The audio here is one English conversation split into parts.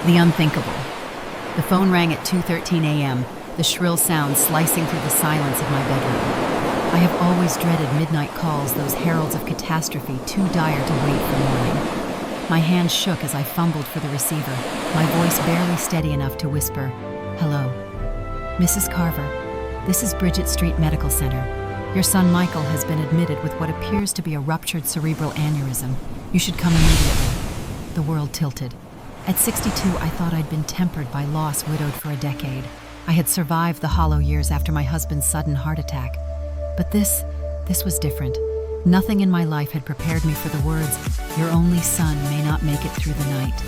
The unthinkable. The phone rang at 2:13 a.m., the shrill sound slicing through the silence of my bedroom. I have always dreaded midnight calls, those heralds of catastrophe too dire to wait for morning. My hand shook as I fumbled for the receiver, my voice barely steady enough to whisper, "Hello. Mrs. Carver, this is Bridget Street Medical Center. Your son Michael has been admitted with what appears to be a ruptured cerebral aneurysm. You should come immediately." The world tilted. At 62, I thought I'd been tempered by loss, widowed for a decade. I had survived the hollow years after my husband's sudden heart attack. But this was different. Nothing in my life had prepared me for the words, "Your only son may not make it through the night."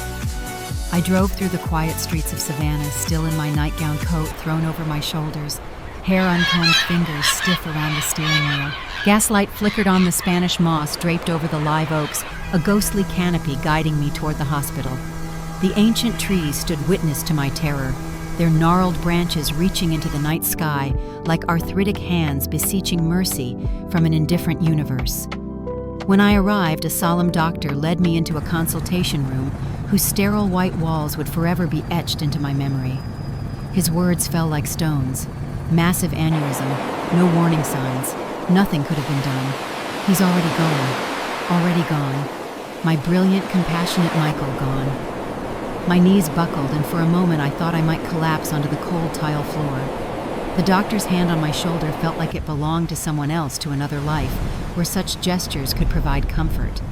I drove through the quiet streets of Savannah, still in my nightgown coat thrown over my shoulders, hair uncombed, fingers stiff around the steering wheel. Gaslight flickered on the Spanish moss draped over the live oaks, a ghostly canopy guiding me toward the hospital. The ancient trees stood witness to my terror, their gnarled branches reaching into the night sky like arthritic hands beseeching mercy from an indifferent universe. When I arrived, a solemn doctor led me into a consultation room whose sterile white walls would forever be etched into my memory. His words fell like stones. Massive aneurysm, no warning signs, nothing could have been done. He's already gone. My brilliant, compassionate Michael gone. My knees buckled, and for a moment I thought I might collapse onto the cold tile floor. The doctor's hand on my shoulder felt like it belonged to someone else, to another life, where such gestures could provide comfort.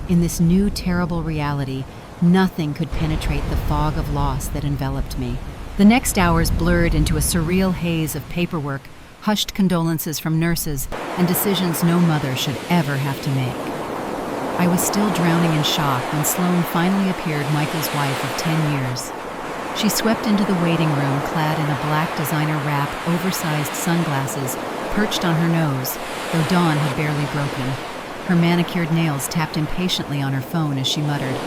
In this new, terrible reality, nothing could penetrate the fog of loss that enveloped me. The next hours blurred into a surreal haze of paperwork, hushed condolences from nurses, and decisions no mother should ever have to make. I was still drowning in shock when Sloane finally appeared, Michael's wife of 10 years. She swept into the waiting room clad in a black designer wrap, oversized sunglasses perched on her nose, though dawn had barely broken. Her manicured nails tapped impatiently on her phone as she muttered,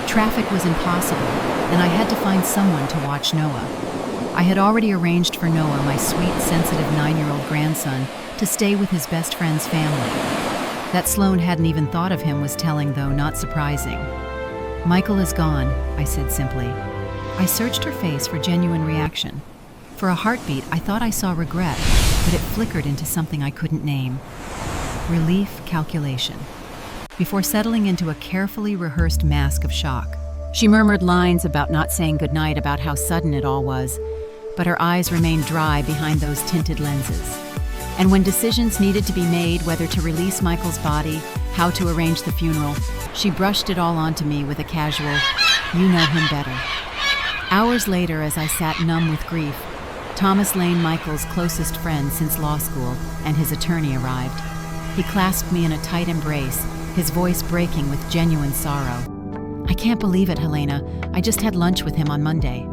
"Traffic was impossible, and I had to find someone to watch Noah." I had already arranged for Noah, my sweet, sensitive 9-year-old grandson, to stay with his best friend's family. That Sloane hadn't even thought of him was telling, though not surprising. "Michael is gone," I said simply. I searched her face for genuine reaction. For a heartbeat, I thought I saw regret, but it flickered into something I couldn't name. Relief, calculation. Before settling into a carefully rehearsed mask of shock. She murmured lines about not saying goodnight, about how sudden it all was, but her eyes remained dry behind those tinted lenses. And when decisions needed to be made, whether to release Michael's body, how to arrange the funeral, she brushed it all onto me with a casual, "You know him better." Hours later, as I sat numb with grief, Thomas Lane, Michael's closest friend since law school, and his attorney arrived. He clasped me in a tight embrace, his voice breaking with genuine sorrow. "I can't believe it, Helena. I just had lunch with him on Monday."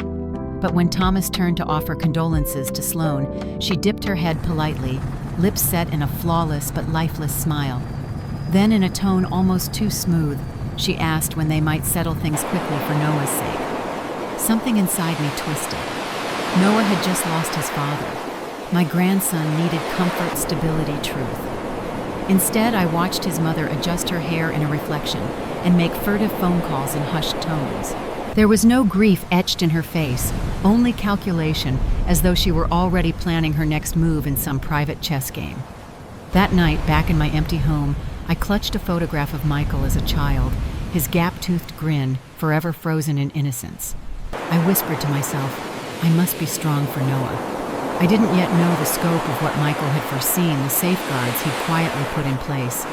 But when Thomas turned to offer condolences to Sloane, she dipped her head politely, lips set in a flawless but lifeless smile. Then, in a tone almost too smooth, she asked when they might settle things quickly for Noah's sake. Something inside me twisted. Noah had just lost his father. My grandson needed comfort, stability, truth. Instead, I watched his mother adjust her hair in a reflection and make furtive phone calls in hushed tones. There was no grief etched in her face, only calculation, as though she were already planning her next move in some private chess game. That night, back in my empty home, I clutched a photograph of Michael as a child, his gap-toothed grin forever frozen in innocence. I whispered to myself, I must be strong for Noah. I didn't yet know the scope of what Michael had foreseen, the safeguards he'd quietly put in place.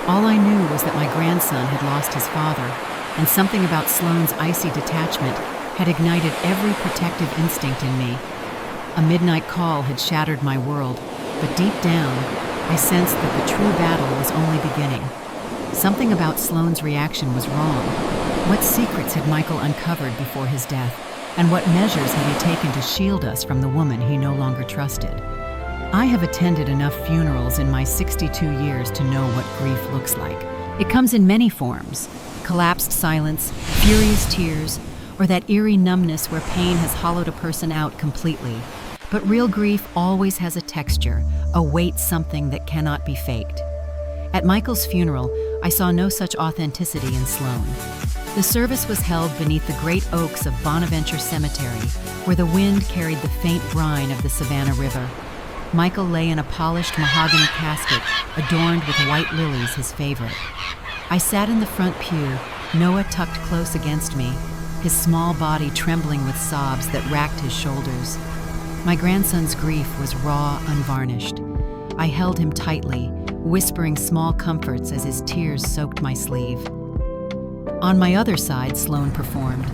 All I knew was that my grandson had lost his father, and something about Sloane's icy detachment had ignited every protective instinct in me. A midnight call had shattered my world, but deep down, I sensed that the true battle was only beginning. Something about Sloane's reaction was wrong. What secrets had Michael uncovered before his death, and what measures had he taken to shield us from the woman he no longer trusted? I have attended enough funerals in my 62 years to know what grief looks like. It comes in many forms: collapsed silence, furious tears, or that eerie numbness where pain has hollowed a person out completely. But real grief always has a texture, a weight, something that cannot be faked. At Michael's funeral, I saw no such authenticity in Sloane. The service was held beneath the great oaks of Bonaventure Cemetery, where the wind carried the faint brine of the Savannah River. Michael lay in a polished mahogany casket adorned with white lilies, his favorite. I sat in the front pew, Noah tucked close against me, his small body trembling with sobs that racked his shoulders. My grandson's grief was raw, unvarnished. I held him tightly, whispering small comforts as his tears soaked my sleeve. On my other side, Sloane performed.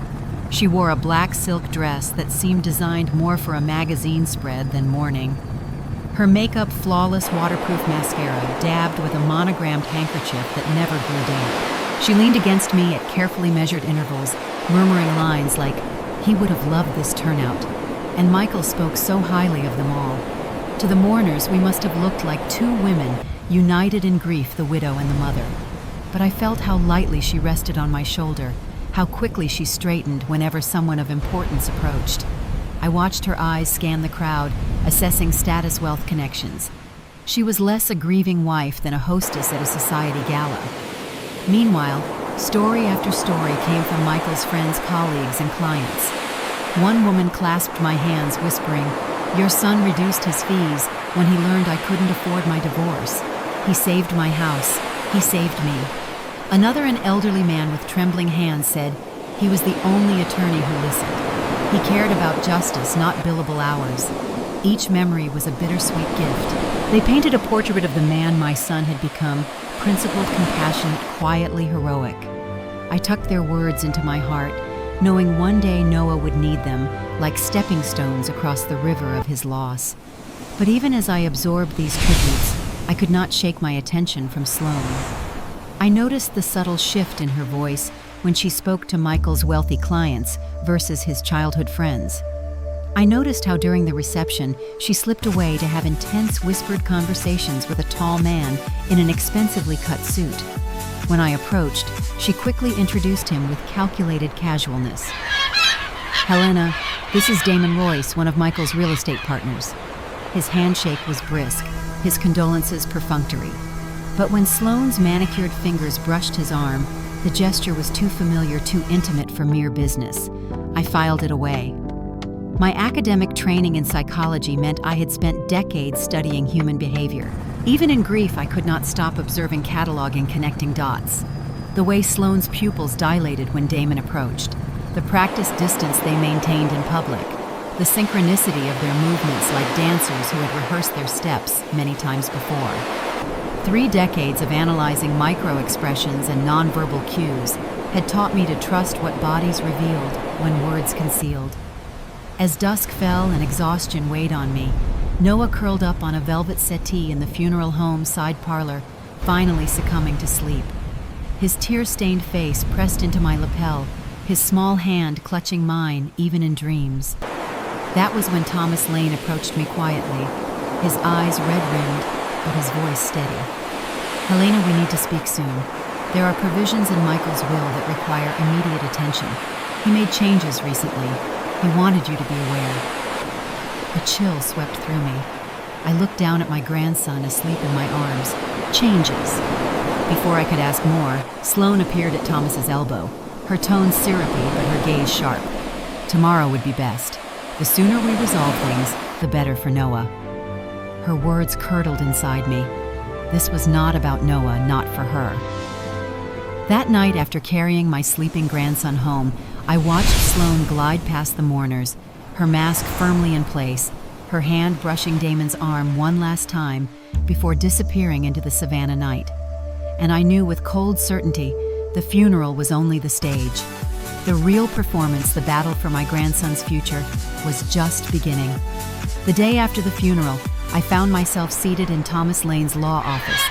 She wore a black silk dress that seemed designed more for a magazine spread than mourning. Her makeup flawless waterproof mascara dabbed with a monogrammed handkerchief that never grew damp. She leaned against me at carefully measured intervals, murmuring lines like, "He would have loved this turnout," and Michael spoke so highly of them all. To the mourners, we must have looked like two women, united in grief, the widow and the mother. But I felt how lightly she rested on my shoulder, how quickly she straightened whenever someone of importance approached. I watched her eyes scan the crowd, assessing status wealth connections. She was less a grieving wife than a hostess at a society gala. Meanwhile, story after story came from Michael's friends, colleagues, and clients. One woman clasped my hands, whispering, "Your son reduced his fees when he learned I couldn't afford my divorce. He saved my house. He saved me." Another, an elderly man with trembling hands, said he was the only attorney who listened. He cared about justice, not billable hours. Each memory was a bittersweet gift. They painted a portrait of the man my son had become, principled, compassionate, quietly heroic. I tucked their words into my heart, knowing one day Noah would need them, like stepping stones across the river of his loss. But even as I absorbed these tributes, I could not shake my attention from Sloane. I noticed the subtle shift in her voice when she spoke to Michael's wealthy clients versus his childhood friends. I noticed how during the reception, she slipped away to have intense whispered conversations with a tall man in an expensively cut suit. When I approached, she quickly introduced him with calculated casualness. "Helena, this is Damon Royce, one of Michael's real estate partners." His handshake was brisk, his condolences perfunctory. But when Sloane's manicured fingers brushed his arm, the gesture was too familiar, too intimate for mere business. I filed it away. My academic training in psychology meant I had spent decades studying human behavior. Even in grief, I could not stop observing, cataloging, connecting dots. The way Sloane's pupils dilated when Damon approached, the practiced distance they maintained in public, the synchronicity of their movements like dancers who had rehearsed their steps many times before. 3 decades of analyzing micro-expressions and nonverbal cues had taught me to trust what bodies revealed when words concealed. As dusk fell and exhaustion weighed on me, Noah curled up on a velvet settee in the funeral home side parlor, finally succumbing to sleep. His tear-stained face pressed into my lapel, his small hand clutching mine even in dreams. That was when Thomas Lane approached me quietly, his eyes red-rimmed, but his voice steady. "Helena, we need to speak soon. There are provisions in Michael's will that require immediate attention. He made changes recently. He wanted you to be aware." A chill swept through me. I looked down at my grandson asleep in my arms. "Changes." Before I could ask more, Sloane appeared at Thomas's elbow, her tone syrupy but her gaze sharp. "Tomorrow would be best. The sooner we resolve things, the better for Noah." Her words curdled inside me. This was not about Noah, not for her. That night, after carrying my sleeping grandson home, I watched Sloane glide past the mourners, her mask firmly in place, her hand brushing Damon's arm one last time before disappearing into the Savannah night. And I knew with cold certainty the funeral was only the stage. The real performance, the battle for my grandson's future, was just beginning. The day after the funeral, I found myself seated in Thomas Lane's law office,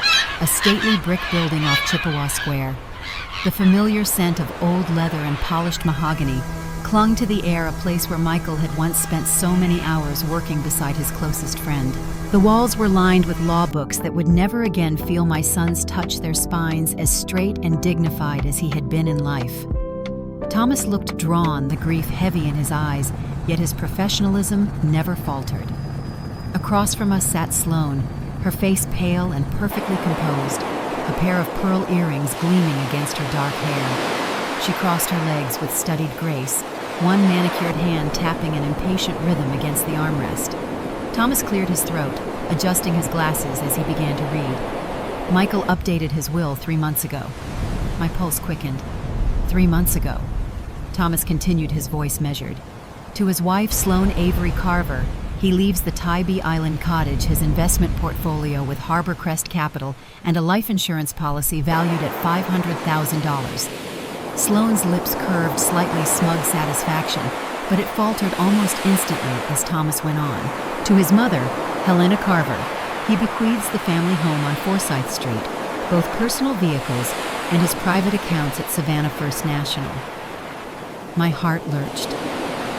a stately brick building off Chippewa Square. The familiar scent of old leather and polished mahogany clung to the air, a place where Michael had once spent so many hours working beside his closest friend. The walls were lined with law books that would never again feel my son's touch, their spines as straight and dignified as he had been in life. Thomas looked drawn, the grief heavy in his eyes, yet his professionalism never faltered. Across from us sat Sloane, her face pale and perfectly composed, a pair of pearl earrings gleaming against her dark hair. She crossed her legs with studied grace, one manicured hand tapping an impatient rhythm against the armrest. Thomas cleared his throat, adjusting his glasses as he began to read. Michael updated his will 3 months ago. My pulse quickened. 3 months ago. Thomas continued, his voice measured. To his wife, Sloane Avery Carver, he leaves the Tybee Island cottage, his investment portfolio with Harbor Crest Capital, and a life insurance policy valued at $500,000. Sloane's lips curved slightly smug satisfaction, but it faltered almost instantly as Thomas went on. To his mother, Helena Carver, he bequeaths the family home on Forsyth Street, both personal vehicles and his private accounts at Savannah First National. My heart lurched.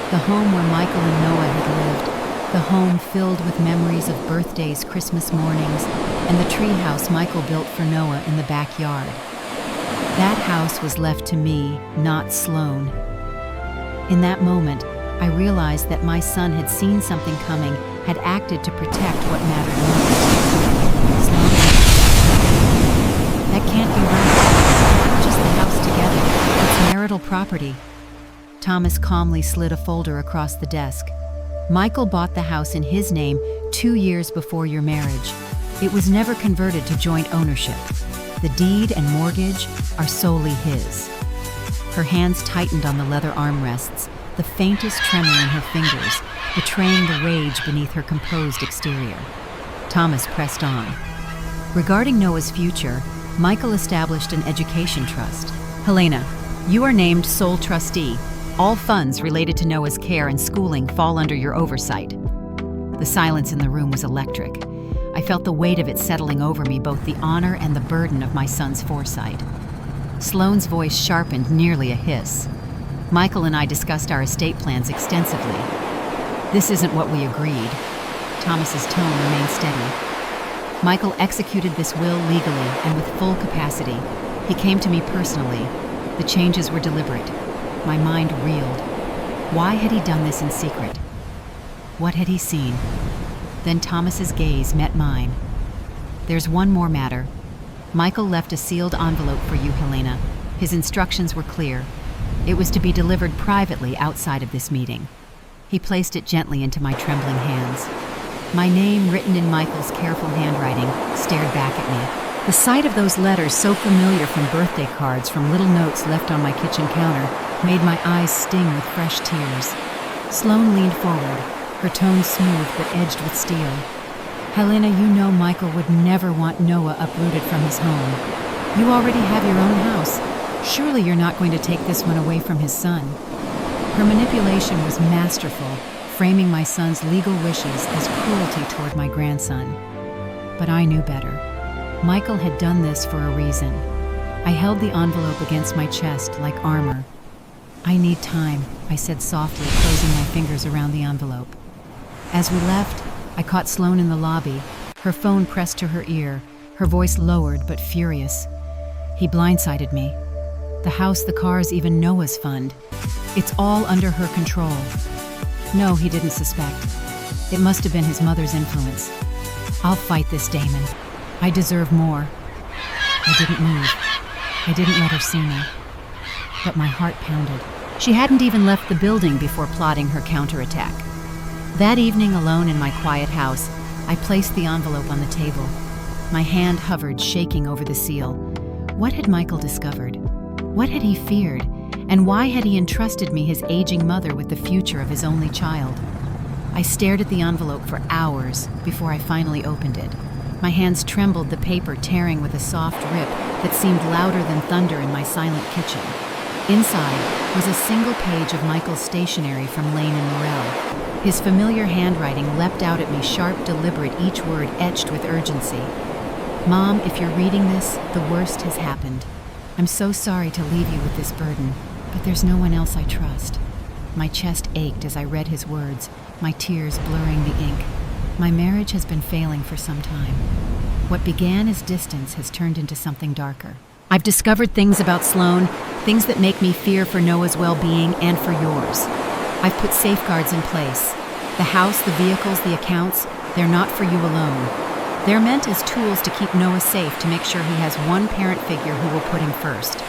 The home where Michael and Noah had lived, the home filled with memories of birthdays, Christmas mornings, and the treehouse Michael built for Noah in the backyard. That house was left to me, not Sloane. In that moment, I realized that my son had seen something coming, had acted to protect what mattered most. Sloane. That can't be right. Not just the house together. It's marital property. Thomas calmly slid a folder across the desk. Michael bought the house in his name 2 years before your marriage. It was never converted to joint ownership. The deed and mortgage are solely his. Her hands tightened on the leather armrests, the faintest tremor in her fingers, betraying the rage beneath her composed exterior. Thomas pressed on. Regarding Noah's future, Michael established an education trust. Helena, you are named sole trustee. All funds related to Noah's care and schooling fall under your oversight. The silence in the room was electric. I felt the weight of it settling over me, both the honor and the burden of my son's foresight. Sloane's voice sharpened nearly a hiss. Michael and I discussed our estate plans extensively. This isn't what we agreed. Thomas's tone remained steady. Michael executed this will legally and with full capacity. He came to me personally. The changes were deliberate. My mind reeled. Why had he done this in secret? What had he seen? Then Thomas's gaze met mine. There's one more matter. Michael left a sealed envelope for you, Helena. His instructions were clear. It was to be delivered privately outside of this meeting. He placed it gently into my trembling hands. My name, written in Michael's careful handwriting, stared back at me. The sight of those letters, so familiar from birthday cards, from little notes left on my kitchen counter, made my eyes sting with fresh tears. Sloane leaned forward, her tone smooth but edged with steel. Helena, you know Michael would never want Noah uprooted from his home. You already have your own house. Surely you're not going to take this one away from his son. Her manipulation was masterful, framing my son's legal wishes as cruelty toward my grandson. But I knew better. Michael had done this for a reason. I held the envelope against my chest like armor. I need time, I said softly, closing my fingers around the envelope. As we left, I caught Sloane in the lobby, her phone pressed to her ear, her voice lowered but furious. He blindsided me. The house, the cars, even Noah's fund. It's all under her control. No, he didn't suspect. It must have been his mother's influence. I'll fight this, Damon. I deserve more. I didn't move. I didn't let her see me. But my heart pounded. She hadn't even left the building before plotting her counterattack. That evening, alone in my quiet house, I placed the envelope on the table. My hand hovered, shaking over the seal. What had Michael discovered? What had he feared? And why had he entrusted me, his aging mother, with the future of his only child? I stared at the envelope for hours before I finally opened it. My hands trembled, the paper tearing with a soft rip that seemed louder than thunder in my silent kitchen. Inside was a single page of Michael's stationery from Lane and Morrell. His familiar handwriting leapt out at me, sharp, deliberate, each word etched with urgency. Mom, if you're reading this, the worst has happened. I'm so sorry to leave you with this burden, but there's no one else I trust. My chest ached as I read his words, my tears blurring the ink. My marriage has been failing for some time. What began as distance has turned into something darker. I've discovered things about Sloane, things that make me fear for Noah's well-being and for yours. I've put safeguards in place. The house, the vehicles, the accounts, they're not for you alone. They're meant as tools to keep Noah safe, to make sure he has one parent figure who will put him first.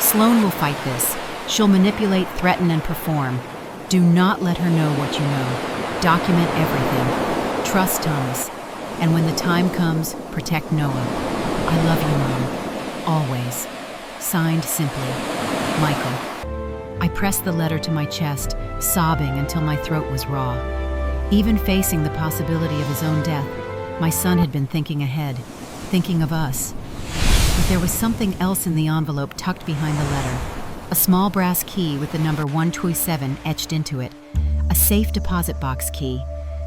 Sloane will fight this. She'll manipulate, threaten, and perform. Do not let her know what you know. Document everything. Trust Thomas. And when the time comes, protect Noah. I love you, Mom. Always. Signed simply, Michael. I pressed the letter to my chest, sobbing until my throat was raw. Even facing the possibility of his own death, my son had been thinking ahead, thinking of us. But there was something else in the envelope tucked behind the letter. A small brass key with the number 127 etched into it. A safe deposit box key.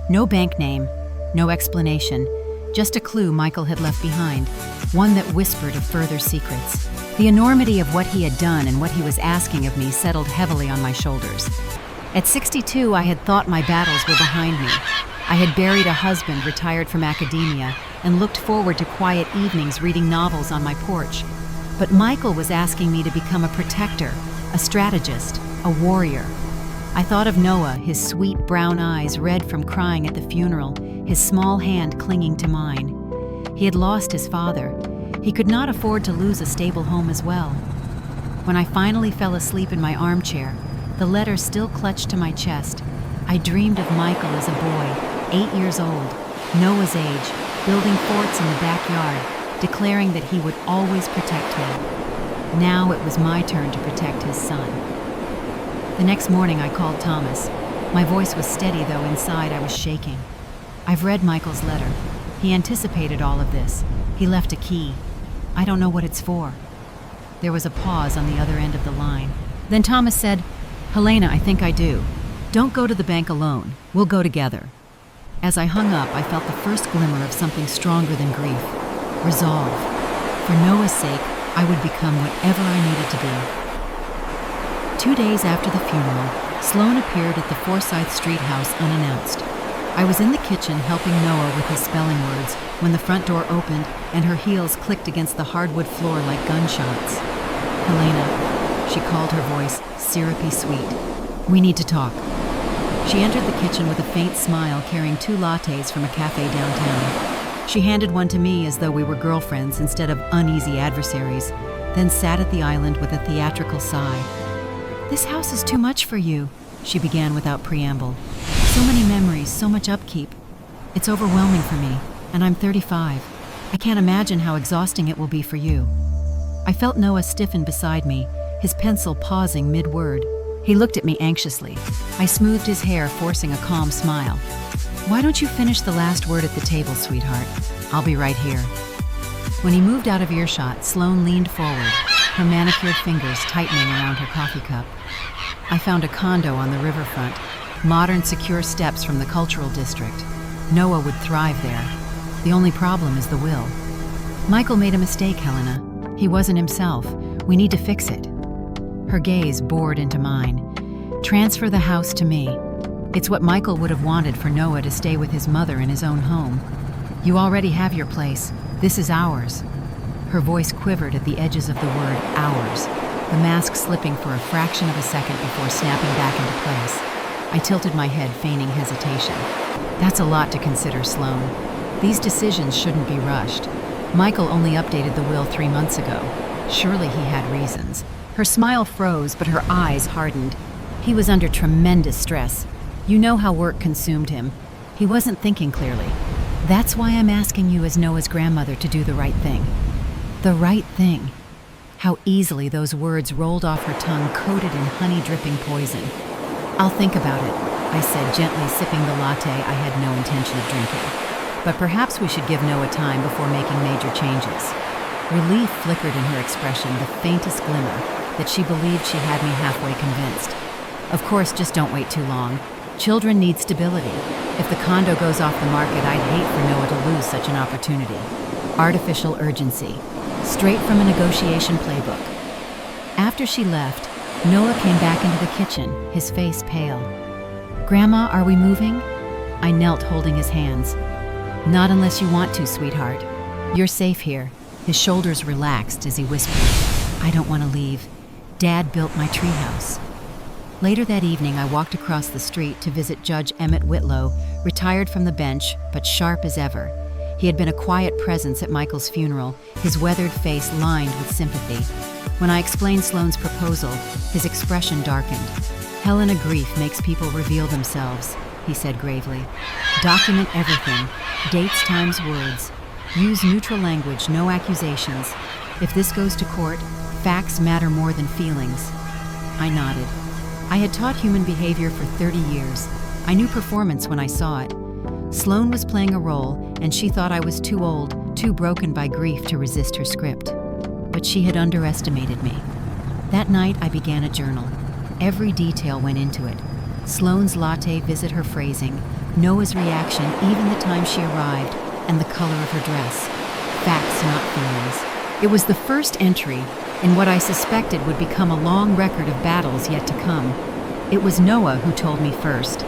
No bank name, no explanation. Just a clue Michael had left behind. One that whispered of further secrets. The enormity of what he had done and what he was asking of me settled heavily on my shoulders. At 62, I had thought my battles were behind me. I had buried a husband retired from academia and looked forward to quiet evenings reading novels on my porch. But Michael was asking me to become a protector, a strategist, a warrior. I thought of Noah, his sweet brown eyes red from crying at the funeral, his small hand clinging to mine. He had lost his father. He could not afford to lose a stable home as well. When I finally fell asleep in my armchair, the letter still clutched to my chest. I dreamed of Michael as a boy, 8 years old, Noah's age, building forts in the backyard, declaring that he would always protect me. Now it was my turn to protect his son. The next morning I called Thomas. My voice was steady, though inside I was shaking. I've read Michael's letter. He anticipated all of this. He left a key. I don't know what it's for. There was a pause on the other end of the line. Then Thomas said, "Helena, I think I do. Don't go to the bank alone. We'll go together." As I hung up, I felt the first glimmer of something stronger than grief. Resolve. For Noah's sake, I would become whatever I needed to be. 2 days after the funeral, Sloane appeared at the Forsyth Street house unannounced. I was in the kitchen helping Noah with his spelling words when the front door opened and her heels clicked against the hardwood floor like gunshots. "Helena," she called, her voice syrupy sweet. "We need to talk." She entered the kitchen with a faint smile, carrying 2 lattes from a cafe downtown. She handed one to me as though we were girlfriends instead of uneasy adversaries, then sat at the island with a theatrical sigh. "This house is too much for you," she began without preamble. "So many memories, so much upkeep. It's overwhelming for me, and I'm 35. I can't imagine how exhausting it will be for you." I felt Noah stiffen beside me, his pencil pausing mid-word. He looked at me anxiously. I smoothed his hair, forcing a calm smile. "Why don't you finish the last word at the table, sweetheart? I'll be right here." When he moved out of earshot, Sloane leaned forward, her manicured fingers tightening around her coffee cup. I found a condo on the riverfront, modern secure steps from the cultural district. Noah would thrive there. The only problem is the will. "Michael made a mistake, Helena. He wasn't himself. We need to fix it." Her gaze bored into mine. "Transfer the house to me. It's what Michael would have wanted for Noah to stay with his mother in his own home. You already have your place. This is ours." Her voice quivered at the edges of the word ours, the mask slipping for a fraction of a second before snapping back into place. I tilted my head, feigning hesitation. "That's a lot to consider, Sloane. These decisions shouldn't be rushed. Michael only updated the will 3 months ago. Surely he had reasons." Her smile froze, but her eyes hardened. He was under tremendous stress. You know how work consumed him. He wasn't thinking clearly. "That's why I'm asking you as Noah's grandmother to do the right thing." The right thing. How easily those words rolled off her tongue, coated in honey-dripping poison. "I'll think about it," I said, gently sipping the latte I had no intention of drinking. "But perhaps we should give Noah time before making major changes." Relief flickered in her expression, the faintest glimmer, that she believed she had me halfway convinced. "Of course, just don't wait too long. Children need stability. If the condo goes off the market, I'd hate for Noah to lose such an opportunity." Artificial urgency. Straight from a negotiation playbook. After she left, Noah came back into the kitchen, his face pale. "Grandma, are we moving?" I knelt, holding his hands. "Not unless you want to, sweetheart. You're safe here." His shoulders relaxed as he whispered, "I don't want to leave. Dad built my treehouse." Later that evening, I walked across the street to visit Judge Emmett Whitlow, retired from the bench, but sharp as ever. He had been a quiet presence at Michael's funeral, his weathered face lined with sympathy. When I explained Sloane's proposal, his expression darkened. "Helena, grief makes people reveal themselves," he said gravely. "Document everything. Dates, times, words. Use neutral language, no accusations. If this goes to court, facts matter more than feelings." I nodded. I had taught human behavior for 30 years. I knew performance when I saw it. Sloane was playing a role, and she thought I was too old, too broken by grief to resist her script. But she had underestimated me. That night, I began a journal. Every detail went into it. Sloane's latte visit, her phrasing, Noah's reaction, even the time she arrived, and the color of her dress. Facts, not feelings. It was the first entry in what I suspected would become a long record of battles yet to come. It was Noah who told me first.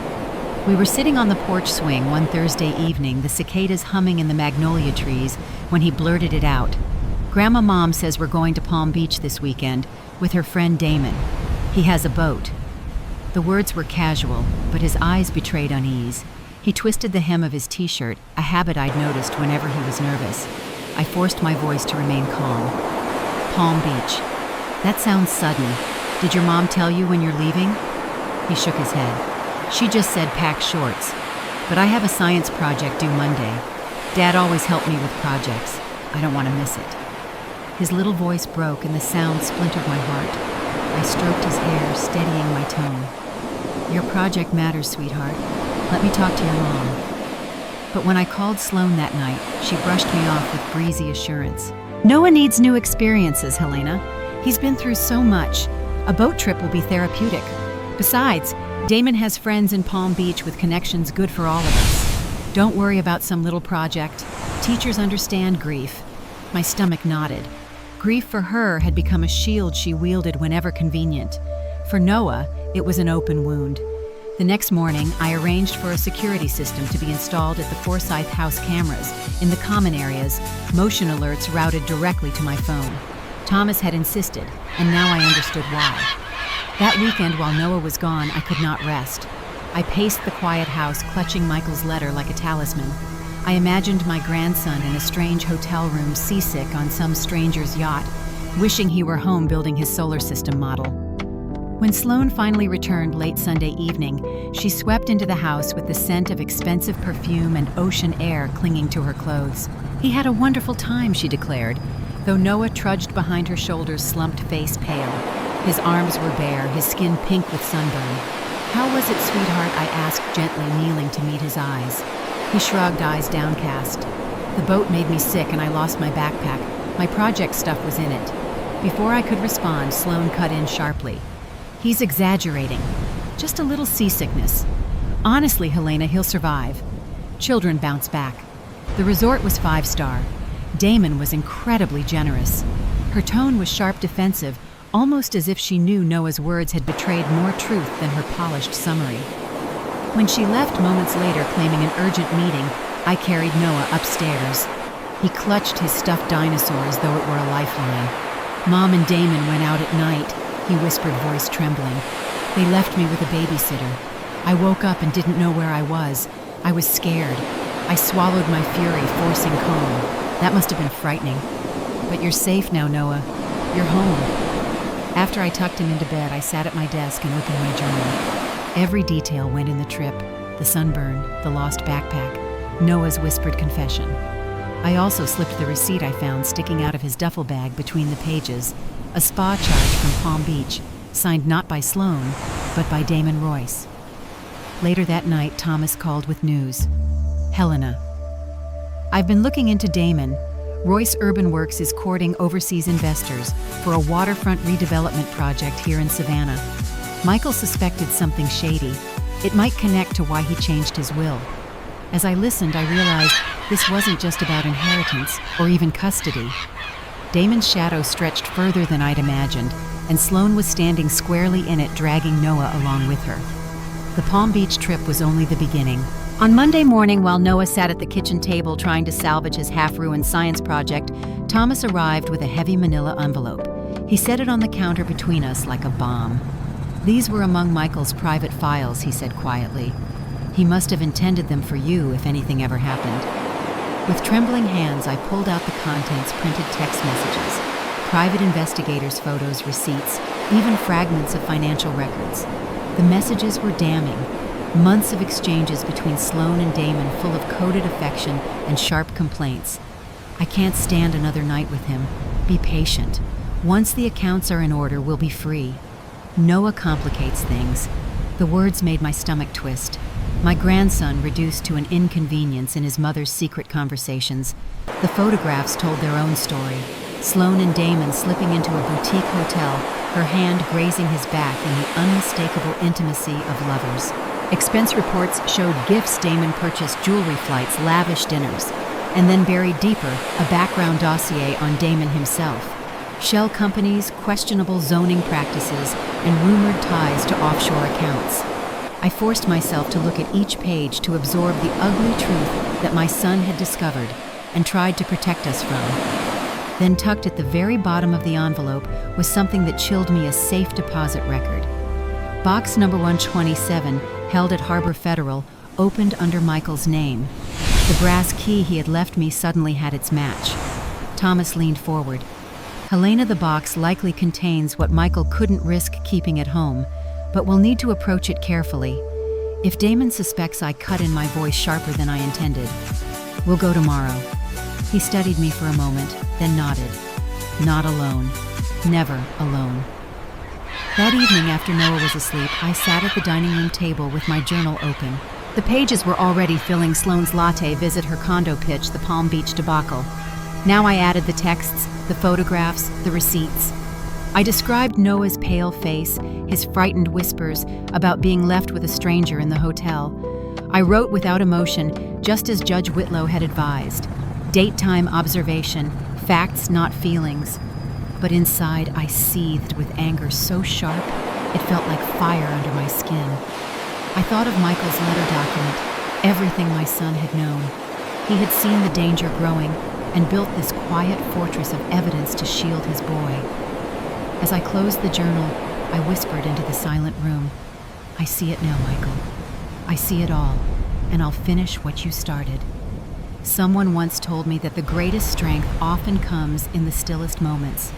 We were sitting on the porch swing one Thursday evening, the cicadas humming in the magnolia trees, when he blurted it out. "Grandma Mom says we're going to Palm Beach this weekend with her friend Damon. He has a boat." The words were casual, but his eyes betrayed unease. He twisted the hem of his t-shirt, a habit I'd noticed whenever he was nervous. I forced my voice to remain calm. "Palm Beach. That sounds sudden. Did your mom tell you when you're leaving?" He shook his head. "She just said pack shorts. But I have a science project due Monday. Dad always helped me with projects. I don't want to miss it." His little voice broke and the sound splintered my heart. I stroked his hair, steadying my tone. "Your project matters, sweetheart. Let me talk to your mom." But when I called Sloane that night, she brushed me off with breezy assurance. "Noah needs new experiences, Helena. He's been through so much. A boat trip will be therapeutic. Besides, Damon has friends in Palm Beach with connections good for all of us. Don't worry about some little project. Teachers understand grief." My stomach knotted. Grief for her had become a shield she wielded whenever convenient. For Noah, it was an open wound. The next morning, I arranged for a security system to be installed at the Forsyth House cameras. In the common areas, motion alerts routed directly to my phone. Thomas had insisted, and now I understood why. That weekend, while Noah was gone, I could not rest. I paced the quiet house, clutching Michael's letter like a talisman. I imagined my grandson in a strange hotel room, seasick on some stranger's yacht, wishing he were home building his solar system model. When Sloane finally returned late Sunday evening, she swept into the house with the scent of expensive perfume and ocean air clinging to her clothes. "He had a wonderful time," she declared, though Noah trudged behind her shoulders, slumped face pale. His arms were bare, his skin pink with sunburn. "How was it, sweetheart?" I asked gently, kneeling to meet his eyes. He shrugged, eyes downcast. "The boat made me sick and I lost my backpack. My project stuff was in it." Before I could respond, Sloane cut in sharply. "He's exaggerating. Just a little seasickness. Honestly, Helena, he'll survive." Children bounce back. The resort was 5-star. Damon was incredibly generous. Her tone was sharp defensive, almost as if she knew Noah's words had betrayed more truth than her polished summary. When she left moments later claiming an urgent meeting, I carried Noah upstairs. He clutched his stuffed dinosaur as though it were a lifeline. "Mom and Damon went out at night," he whispered, voice trembling. "They left me with a babysitter. I woke up and didn't know where I was. I was scared. I swallowed my fury, forcing calm. That must have been frightening. But you're safe now, Noah. You're home." After I tucked him into bed, I sat at my desk and opened my journal. Every detail went in the trip: the sunburn, the lost backpack, Noah's whispered confession. I also slipped the receipt I found sticking out of his duffel bag between the pages, a spa charge from Palm Beach, signed not by Sloane, but by Damon Royce. Later that night, Thomas called with news. "Helena, I've been looking into Damon. Royce Urban Works is courting overseas investors for a waterfront redevelopment project here in Savannah. Michael suspected something shady. It might connect to why he changed his will." As I listened, I realized this wasn't just about inheritance or even custody. Damon's shadow stretched further than I'd imagined, and Sloane was standing squarely in it, dragging Noah along with her. The Palm Beach trip was only the beginning. On Monday morning, while Noah sat at the kitchen table trying to salvage his half-ruined science project, Thomas arrived with a heavy manila envelope. He set it on the counter between us like a bomb. "These were among Michael's private files," he said quietly. "He must have intended them for you if anything ever happened." With trembling hands, I pulled out the contents, printed text messages. private investigators' photos, receipts, even fragments of financial records. The messages were damning. Months of exchanges between Sloan and Damon full of coded affection and sharp complaints. I can't stand another night with him. Be patient. Once the accounts are in order, we'll be free. Noah complicates things. The words made my stomach twist. My grandson reduced to an inconvenience in his mother's secret conversations. The photographs told their own story. Sloan and Damon slipping into a boutique hotel, her hand grazing his back in the unmistakable intimacy of lovers. Expense reports showed gifts Damon purchased, jewelry flights, lavish dinners. And then buried deeper, a background dossier on Damon himself. Shell companies, questionable zoning practices, and rumored ties to offshore accounts. I forced myself to look at each page to absorb the ugly truth that my son had discovered and tried to protect us from. Then tucked at the very bottom of the envelope was something that chilled me, a safe deposit record. Box number 127, held at Harbor Federal, opened under Michael's name. The brass key he had left me suddenly had its match. Thomas leaned forward. Helena, the box likely contains what Michael couldn't risk keeping at home, but we'll need to approach it carefully. If Damon suspects I cut in my voice sharper than I intended, we'll go tomorrow. He studied me for a moment, then nodded. Not alone. Never alone. That evening after Noah was asleep, I sat at the dining room table with my journal open. The pages were already filling Sloane's latte visit, her condo pitch, the Palm Beach debacle. Now I added the texts, the photographs, the receipts. I described Noah's pale face, his frightened whispers about being left with a stranger in the hotel. I wrote without emotion, just as Judge Whitlow had advised. Date-time observation, facts, not feelings. But inside I seethed with anger so sharp, it felt like fire under my skin. I thought of Michael's letter document, everything my son had known. He had seen the danger growing and built this quiet fortress of evidence to shield his boy. As I closed the journal, I whispered into the silent room, I see it now, Michael. I see it all, and I'll finish what you started. Someone once told me that the greatest strength often comes in the stillest moments,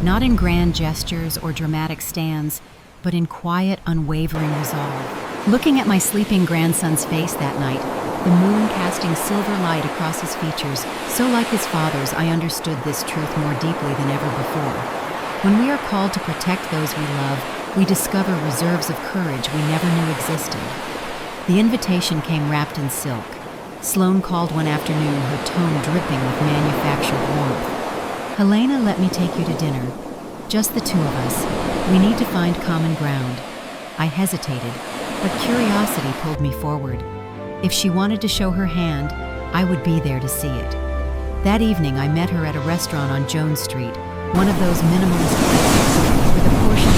not in grand gestures or dramatic stands, but in quiet, unwavering resolve. Looking at my sleeping grandson's face that night, the moon casting silver light across his features, so like his father's, I understood this truth more deeply than ever before. When we are called to protect those we love, we discover reserves of courage we never knew existed. The invitation came wrapped in silk. Sloan called one afternoon, her tone dripping with manufactured warmth. Helena, let me take you to dinner. Just the two of us. We need to find common ground. I hesitated, but curiosity pulled me forward. If she wanted to show her hand, I would be there to see it. That evening, I met her at a restaurant on Jones Street, one of those minimalist places with a portion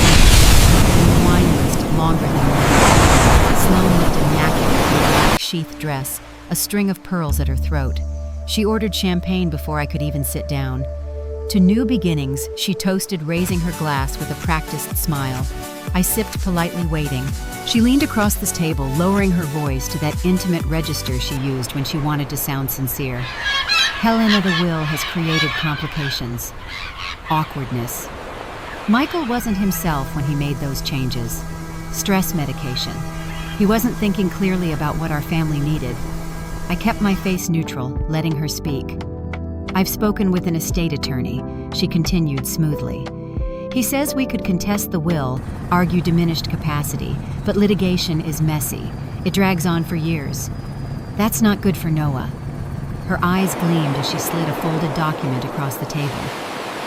and the wine list longer than life. Sloan looked immaculate in a black sheath dress, a string of pearls at her throat. She ordered champagne before I could even sit down. To new beginnings, she toasted, raising her glass with a practiced smile. I sipped, politely waiting. She leaned across this table, lowering her voice to that intimate register she used when she wanted to sound sincere. Helena the Will has created complications. Awkwardness. Michael wasn't himself when he made those changes. Stress medication. He wasn't thinking clearly about what our family needed. I kept my face neutral, letting her speak. I've spoken with an estate attorney, she continued smoothly. He says we could contest the will, argue diminished capacity, but litigation is messy. It drags on for years. That's not good for Noah. Her eyes gleamed as she slid a folded document across the table.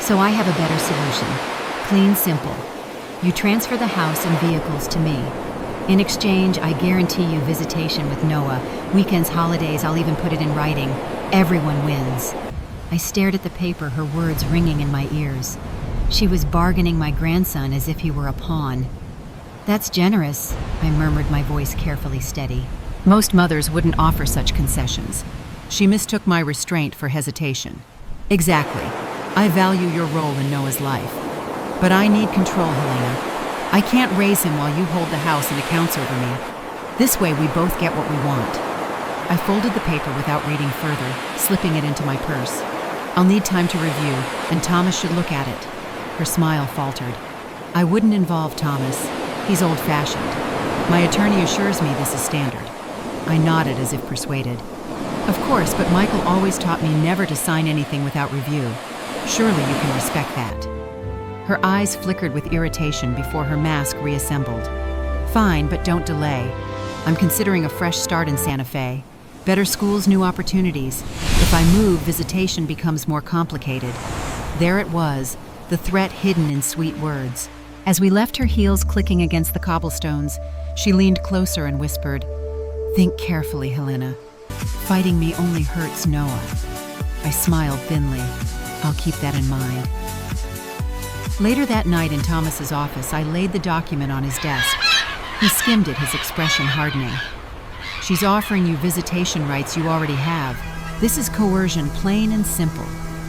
So I have a better solution. Clean, simple. You transfer the house and vehicles to me. In exchange, I guarantee you visitation with Noah. Weekends, holidays, I'll even put it in writing. Everyone wins. I stared at the paper, her words ringing in my ears. She was bargaining my grandson as if he were a pawn. That's generous, I murmured, my voice carefully steady. Most mothers wouldn't offer such concessions. She mistook my restraint for hesitation. Exactly. I value your role in Noah's life. But I need control, Helena. I can't raise him while you hold the house and accounts over me. This way we both get what we want. I folded the paper without reading further, slipping it into my purse. I'll need time to review, and Thomas should look at it. Her smile faltered. I wouldn't involve Thomas. He's old-fashioned. My attorney assures me this is standard. I nodded as if persuaded. Of course, but Michael always taught me never to sign anything without review. Surely you can respect that. Her eyes flickered with irritation before her mask reassembled. Fine, but don't delay. I'm considering a fresh start in Santa Fe. Better schools, new opportunities. If I move, visitation becomes more complicated. There it was, the threat hidden in sweet words. As we left her heels clicking against the cobblestones, she leaned closer and whispered, "Think carefully, Helena. Fighting me only hurts Noah." I smiled thinly. I'll keep that in mind. Later that night in Thomas's office, I laid the document on his desk. He skimmed it, his expression hardening. "She's offering you visitation rights you already have. This is coercion, plain and simple.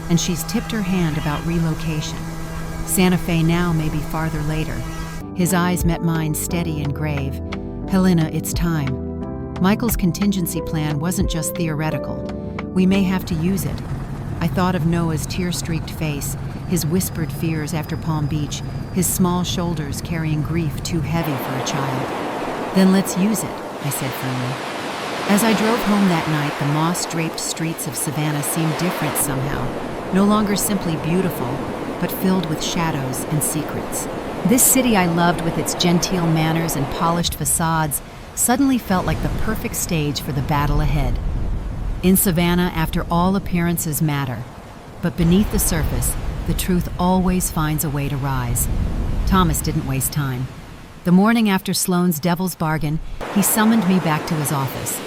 And she's tipped her hand about relocation. Santa Fe now, maybe farther later." His eyes met mine, steady and grave. "Helena, it's time. Michael's contingency plan wasn't just theoretical. We may have to use it." I thought of Noah's tear-streaked face, his whispered fears after Palm Beach, his small shoulders carrying grief too heavy for a child. "Then let's use it," I said firmly. As I drove home that night, the moss-draped streets of Savannah seemed different somehow, no longer simply beautiful, but filled with shadows and secrets. This city I loved, with its genteel manners and polished facades, suddenly felt like the perfect stage for the battle ahead. In Savannah, after all, appearances matter. But beneath the surface, the truth always finds a way to rise. Thomas didn't waste time. The morning after Sloane's devil's bargain, he summoned me back to his office.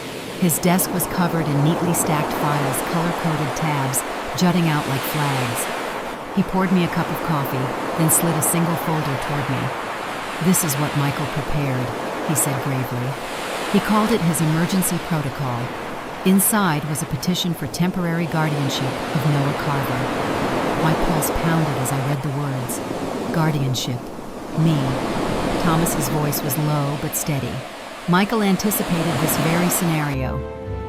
His desk was covered in neatly stacked files, color-coded tabs, jutting out like flags. He poured me a cup of coffee, then slid a single folder toward me. "This is what Michael prepared," he said gravely. He called it his emergency protocol. Inside was a petition for temporary guardianship of Noah Carver. My pulse pounded as I read the words. Guardianship. Me. Thomas's voice was low but steady. Michael anticipated this very scenario.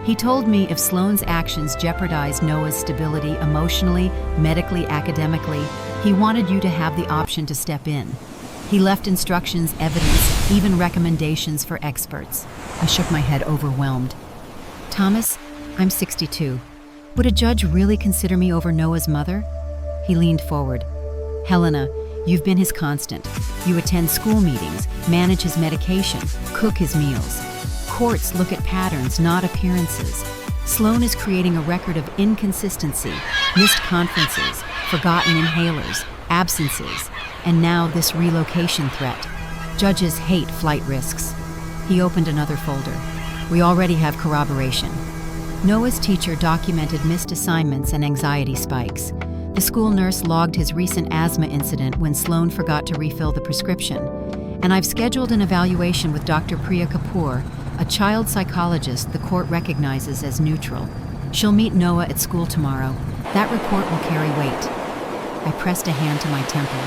He told me if Sloane's actions jeopardized Noah's stability emotionally, medically, academically, he wanted you to have the option to step in. He left instructions, evidence, even recommendations for experts. I shook my head, overwhelmed. "Thomas, I'm 62. Would a judge really consider me over Noah's mother?" He leaned forward. "Helena, you've been his constant. You attend school meetings, manage his medication, cook his meals. Courts look at patterns, not appearances. Sloane is creating a record of inconsistency, missed conferences, forgotten inhalers, absences, and now this relocation threat. Judges hate flight risks." He opened another folder. "We already have corroboration. Noah's teacher documented missed assignments and anxiety spikes. The school nurse logged his recent asthma incident when Sloane forgot to refill the prescription. And I've scheduled an evaluation with Dr. Priya Kapoor, a child psychologist the court recognizes as neutral. She'll meet Noah at school tomorrow. That report will carry weight." I pressed a hand to my temple.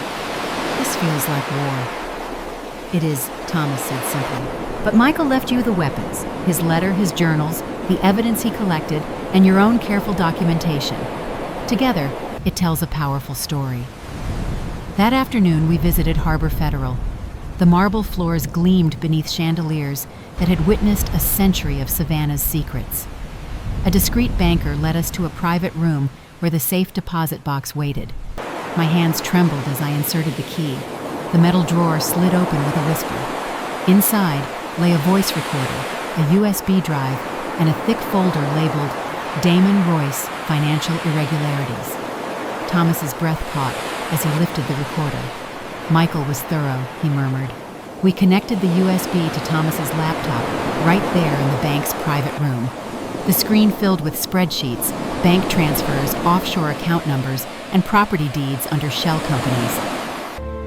"This feels like war." "It is," Thomas said simply. "But Michael left you the weapons, his letter, his journals, the evidence he collected, and your own careful documentation. Together, it tells a powerful story." That afternoon, we visited Harbor Federal. The marble floors gleamed beneath chandeliers that had witnessed a century of Savannah's secrets. A discreet banker led us to a private room where the safe deposit box waited. My hands trembled as I inserted the key. The metal drawer slid open with a whisper. Inside lay a voice recorder, a USB drive, and a thick folder labeled Damon Royce Financial Irregularities. Thomas's breath caught as he lifted the recorder. "Michael was thorough," he murmured. We connected the USB to Thomas's laptop right there in the bank's private room. The screen filled with spreadsheets, bank transfers, offshore account numbers, and property deeds under shell companies.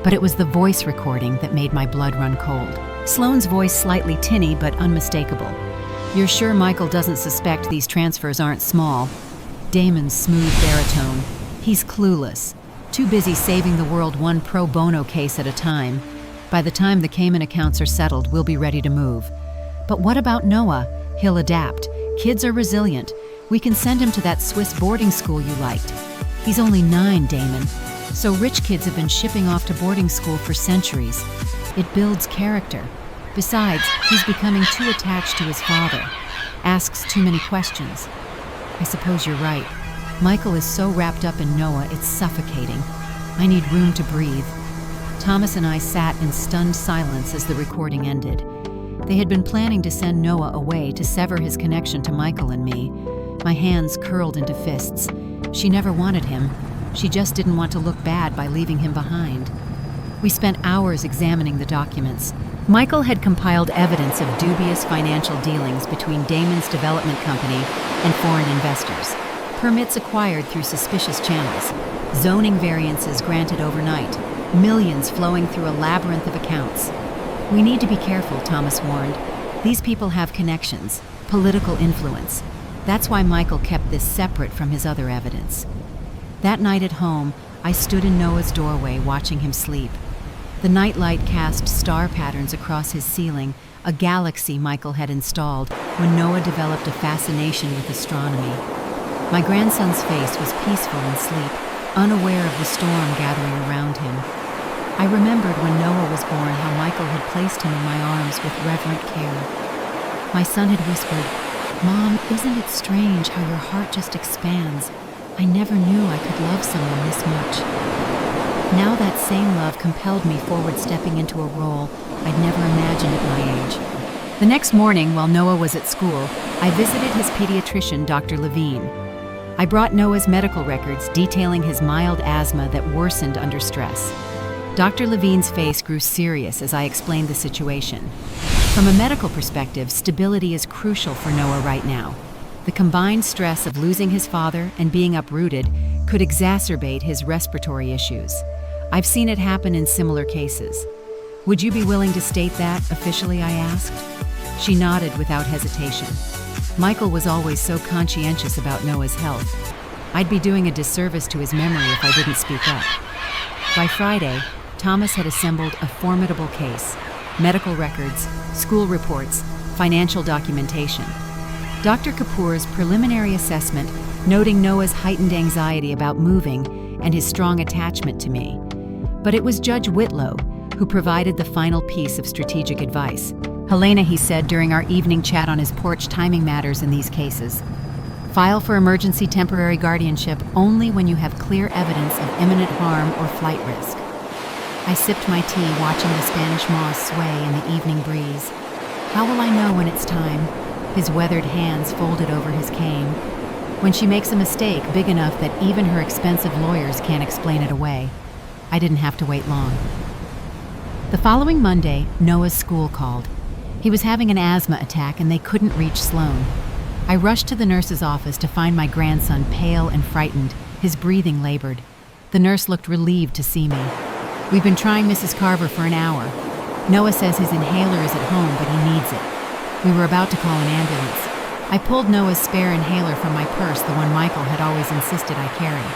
But it was the voice recording that made my blood run cold. Sloane's voice slightly tinny but unmistakable. "You're sure Michael doesn't suspect these transfers aren't small?" Damon's smooth baritone. "He's clueless. Too busy saving the world one pro bono case at a time. By the time the Cayman accounts are settled, we'll be ready to move. But what about Noah? He'll adapt. Kids are resilient. We can send him to that Swiss boarding school you liked." He's only 9, Damon. So rich kids have been shipping off to boarding school for centuries. It builds character. Besides, he's becoming too attached to his father. Asks too many questions. I suppose you're right. Michael is so wrapped up in Noah, it's suffocating. I need room to breathe. Thomas and I sat in stunned silence as the recording ended. They had been planning to send Noah away to sever his connection to Michael and me. My hands curled into fists. She never wanted him. She just didn't want to look bad by leaving him behind. We spent hours examining the documents. Michael had compiled evidence of dubious financial dealings between Damon's development company and foreign investors. Permits acquired through suspicious channels. Zoning variances granted overnight. Millions flowing through a labyrinth of accounts. We need to be careful, Thomas warned. These people have connections, political influence. That's why Michael kept this separate from his other evidence. That night at home, I stood in Noah's doorway watching him sleep. The nightlight cast star patterns across his ceiling, a galaxy Michael had installed when Noah developed a fascination with astronomy. My grandson's face was peaceful in sleep, unaware of the storm gathering around him. I remembered when Noah was born how Michael had placed him in my arms with reverent care. My son had whispered, "Mom, isn't it strange how your heart just expands? I never knew I could love someone this much." Now that same love compelled me forward, stepping into a role I'd never imagined at my age. The next morning, while Noah was at school, I visited his pediatrician, Dr. Levine. I brought Noah's medical records detailing his mild asthma that worsened under stress. Dr. Levine's face grew serious as I explained the situation. From a medical perspective, stability is crucial for Noah right now. The combined stress of losing his father and being uprooted could exacerbate his respiratory issues. I've seen it happen in similar cases. Would you be willing to state that officially, I asked? She nodded without hesitation. Michael was always so conscientious about Noah's health. I'd be doing a disservice to his memory if I didn't speak up. By Friday, Thomas had assembled a formidable case: medical records, school reports, financial documentation. Dr. Kapoor's preliminary assessment, noting Noah's heightened anxiety about moving and his strong attachment to me. But it was Judge Whitlow who provided the final piece of strategic advice. "Helena," he said during our evening chat on his porch, "timing matters in these cases. File for emergency temporary guardianship only when you have clear evidence of imminent harm or flight risk." I sipped my tea, watching the Spanish moss sway in the evening breeze. How will I know when it's time? His weathered hands folded over his cane. When she makes a mistake big enough that even her expensive lawyers can't explain it away. I didn't have to wait long. The following Monday, Noah's school called. He was having an asthma attack and they couldn't reach Sloan. I rushed to the nurse's office to find my grandson pale and frightened, his breathing labored. The nurse looked relieved to see me. "We've been trying Mrs. Carver for an hour. Noah says his inhaler is at home, but he needs it." We were about to call an ambulance. I pulled Noah's spare inhaler from my purse, the one Michael had always insisted I carry.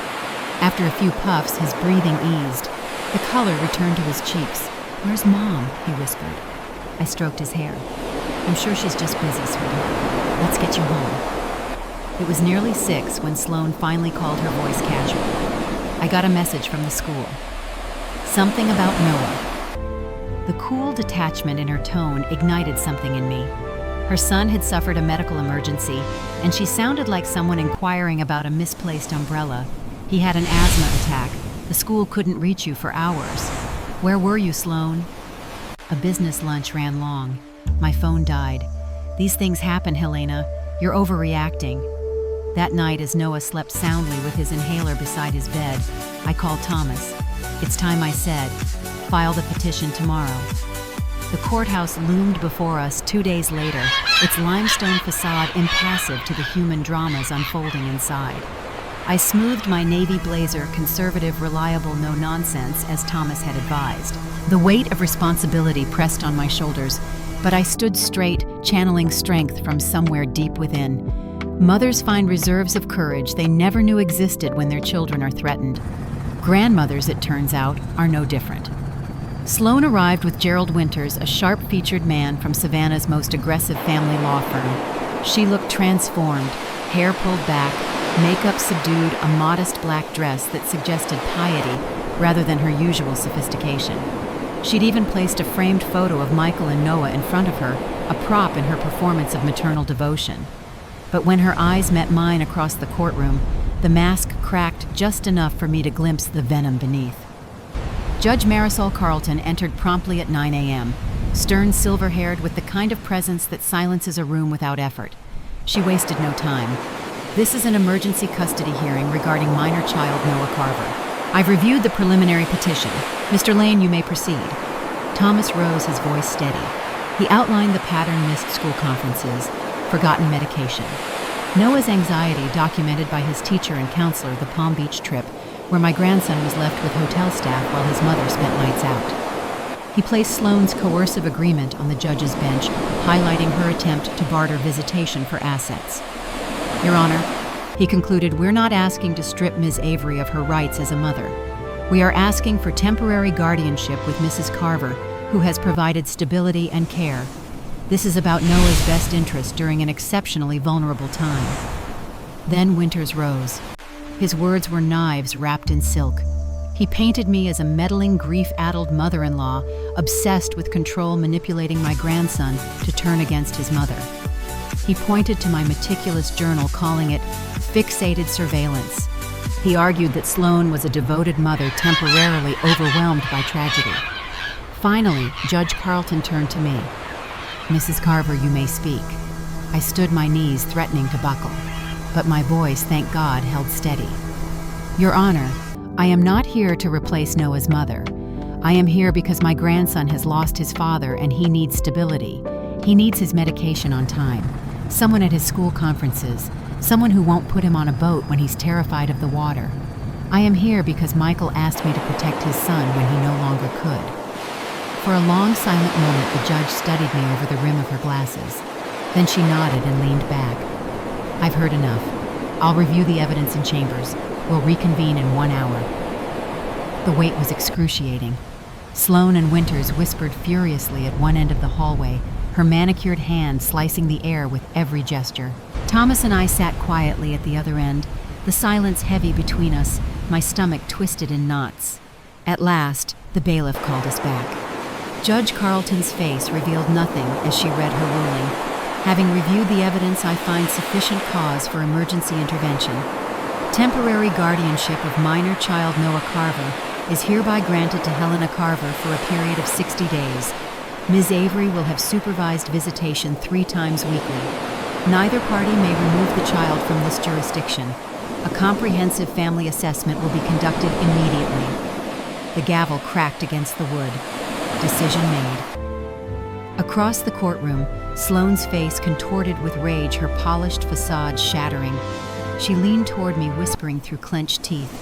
After a few puffs, his breathing eased. The color returned to his cheeks. "Where's Mom?" he whispered. I stroked his hair. "I'm sure she's just busy, sweetheart. Let's get you home." It was nearly 6 when Sloan finally called, her voice casual. I got a message from the school. Something about Noah. The cool detachment in her tone ignited something in me. Her son had suffered a medical emergency, and she sounded like someone inquiring about a misplaced umbrella. He had an asthma attack. The school couldn't reach you for hours. Where were you, Sloan? A business lunch ran long. My phone died. These things happen, Helena. You're overreacting. That night, as Noah slept soundly with his inhaler beside his bed, I called Thomas. "It's time," I said. "File the petition tomorrow." The courthouse loomed before us 2 days later, its limestone facade impassive to the human dramas unfolding inside. I smoothed my navy blazer, conservative, reliable, no nonsense, as Thomas had advised. The weight of responsibility pressed on my shoulders, but I stood straight, channeling strength from somewhere deep within. Mothers find reserves of courage they never knew existed when their children are threatened. Grandmothers, it turns out, are no different. Sloan arrived with Gerald Winters, a sharp-featured man from Savannah's most aggressive family law firm. She looked transformed, hair pulled back, Makeup subdued a modest black dress that suggested piety rather than her usual sophistication. She'd even placed a framed photo of Michael and Noah in front of her, a prop in her performance of maternal devotion. But when her eyes met mine across the courtroom, the mask cracked just enough for me to glimpse the venom beneath. Judge Marisol Carlton entered promptly at 9 a.m., stern, silver-haired, with the kind of presence that silences a room without effort. She wasted no time. This is an emergency custody hearing regarding minor child Noah Carver. I've reviewed the preliminary petition. Mr. Lane, you may proceed. Thomas rose, his voice steady. He outlined the pattern: missed school conferences, forgotten medication. Noah's anxiety, documented by his teacher and counselor, the Palm Beach trip, where my grandson was left with hotel staff while his mother spent nights out. He placed Sloane's coercive agreement on the judge's bench, highlighting her attempt to barter visitation for assets. Your Honor, he concluded, we're not asking to strip Ms. Avery of her rights as a mother. We are asking for temporary guardianship with Mrs. Carver, who has provided stability and care. This is about Noah's best interest during an exceptionally vulnerable time. Then Winters rose. His words were knives wrapped in silk. He painted me as a meddling, grief-addled mother-in-law, obsessed with control, manipulating my grandson to turn against his mother. He pointed to my meticulous journal, calling it fixated surveillance. He argued that Sloane was a devoted mother temporarily overwhelmed by tragedy. Finally, Judge Carlton turned to me. Mrs. Carver, you may speak. I stood my knees, threatening to buckle, but my voice, thank God, held steady. Your Honor, I am not here to replace Noah's mother. I am here because my grandson has lost his father and he needs stability. He needs his medication on time. Someone at his school conferences. Someone who won't put him on a boat when he's terrified of the water. I am here because Michael asked me to protect his son when he no longer could. For a long, silent moment, the judge studied me over the rim of her glasses. Then she nodded and leaned back. I've heard enough. I'll review the evidence in chambers. We'll reconvene in 1 hour. The wait was excruciating. Sloane and Winters whispered furiously at one end of the hallway, her manicured hand slicing the air with every gesture. Thomas and I sat quietly at the other end, the silence heavy between us, my stomach twisted in knots. At last, the bailiff called us back. Judge Carlton's face revealed nothing as she read her ruling. Having reviewed the evidence, I find sufficient cause for emergency intervention. Temporary guardianship of minor child Noah Carver is hereby granted to Helena Carver for a period of 60 days. Ms. Avery will have supervised visitation 3 times weekly. Neither party may remove the child from this jurisdiction. A comprehensive family assessment will be conducted immediately. The gavel cracked against the wood. Decision made. Across the courtroom, Sloane's face contorted with rage, her polished facade shattering. She leaned toward me, whispering through clenched teeth,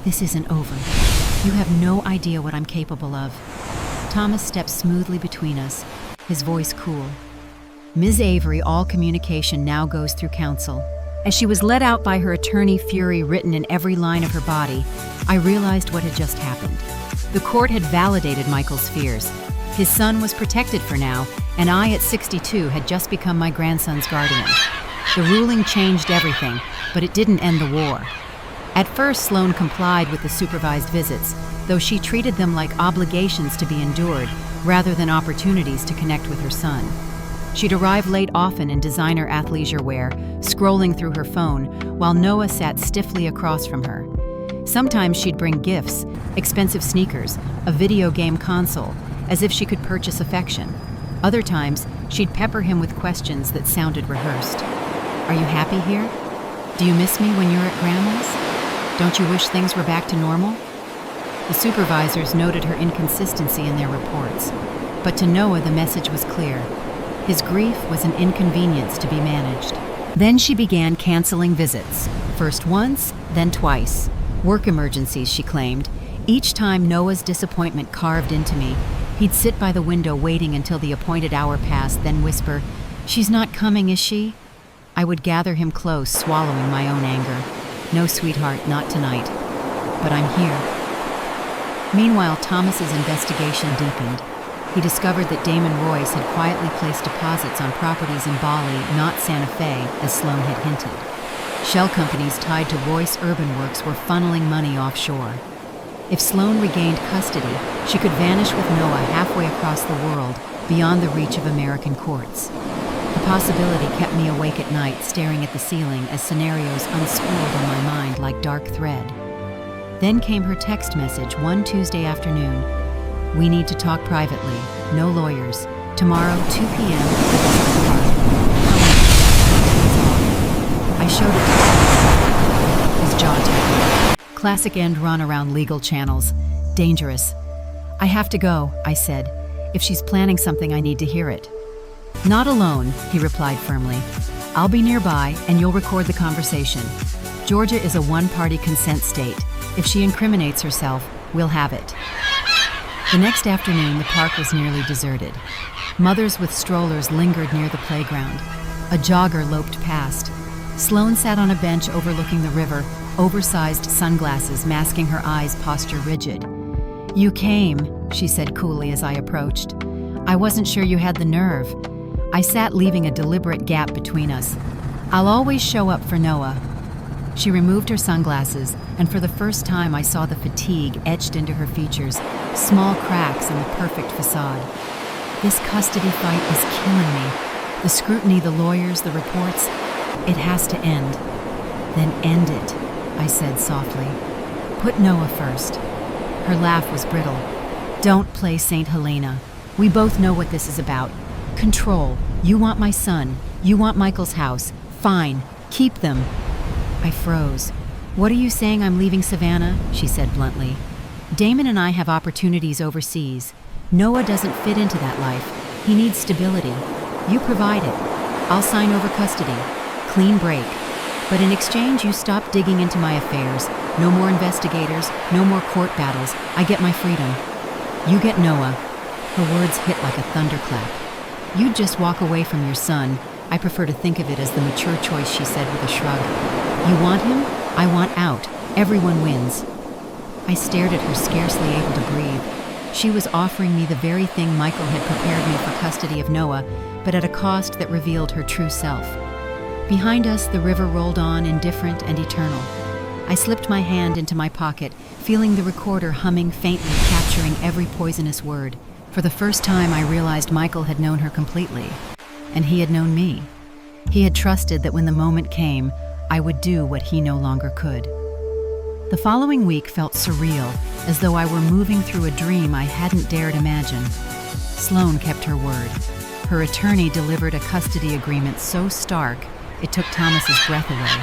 "This isn't over. You have no idea what I'm capable of." Thomas stepped smoothly between us, his voice cool. Ms. Avery, all communication now goes through counsel. As she was led out by her attorney, fury written in every line of her body, I realized what had just happened. The court had validated Michael's fears. His son was protected for now, and I, at 62, had just become my grandson's guardian. The ruling changed everything, but it didn't end the war. At first, Sloane complied with the supervised visits, though she treated them like obligations to be endured rather than opportunities to connect with her son. She'd arrive late often in designer athleisure wear, scrolling through her phone, while Noah sat stiffly across from her. Sometimes she'd bring gifts, expensive sneakers, a video game console, as if she could purchase affection. Other times, she'd pepper him with questions that sounded rehearsed. Are you happy here? Do you miss me when you're at Grandma's? Don't you wish things were back to normal? The supervisors noted her inconsistency in their reports, but to Noah the message was clear. His grief was an inconvenience to be managed. Then she began canceling visits, first once, then twice. Work emergencies, she claimed. Each time Noah's disappointment carved into me, he'd sit by the window waiting until the appointed hour passed, then whisper, "She's not coming, is she?" I would gather him close, swallowing my own anger. "No, sweetheart, not tonight. But I'm here." Meanwhile, Thomas's investigation deepened. He discovered that Damon Royce had quietly placed deposits on properties in Bali, not Santa Fe, as Sloane had hinted. Shell companies tied to Royce Urban Works were funneling money offshore. If Sloan regained custody, she could vanish with Noah halfway across the world, beyond the reach of American courts. The possibility kept me awake at night, staring at the ceiling as scenarios unspooled in my mind like dark thread. Then came her text message one Tuesday afternoon. "We need to talk privately. No lawyers. Tomorrow, 2 p.m. at the park." I showed it to him. His jaw tightened. Classic end run around legal channels. Dangerous. "I have to go," I said. "If she's planning something, I need to hear it." "Not alone," he replied firmly. "I'll be nearby, and you'll record the conversation. Georgia is a one-party consent state. If she incriminates herself, we'll have it." The next afternoon, the park was nearly deserted. Mothers with strollers lingered near the playground. A jogger loped past. Sloan sat on a bench overlooking the river, oversized sunglasses masking her eyes, posture rigid. "You came," she said coolly as I approached. "I wasn't sure you had the nerve." I sat, leaving a deliberate gap between us. "I'll always show up for Noah." She removed her sunglasses, and for the first time I saw the fatigue etched into her features, small cracks in the perfect facade. "This custody fight is killing me. The scrutiny, the lawyers, the reports. It has to end." "Then end it," I said softly. "Put Noah first." Her laugh was brittle. "Don't play St. Helena. We both know what this is about. Control. You want my son. You want Michael's house. Fine. Keep them." I froze. "What are you saying, I'm leaving Savannah?" she said bluntly. "Damon and I have opportunities overseas. Noah doesn't fit into that life. He needs stability. You provide it. I'll sign over custody. Clean break. But in exchange, you stop digging into my affairs. No more investigators, no more court battles. I get my freedom. You get Noah." Her words hit like a thunderclap. "You'd just walk away from your son. I prefer to think of it as the mature choice," she said with a shrug. "You want him? I want out. Everyone wins." I stared at her, scarcely able to breathe. She was offering me the very thing Michael had prepared me for custody of Noah, but at a cost that revealed her true self. Behind us, the river rolled on, indifferent and eternal. I slipped my hand into my pocket, feeling the recorder humming faintly, capturing every poisonous word. For the first time, I realized Michael had known her completely, and he had known me. He had trusted that when the moment came, I would do what he no longer could. The following week felt surreal, as though I were moving through a dream I hadn't dared imagine. Sloan kept her word. Her attorney delivered a custody agreement so stark, it took Thomas's breath away.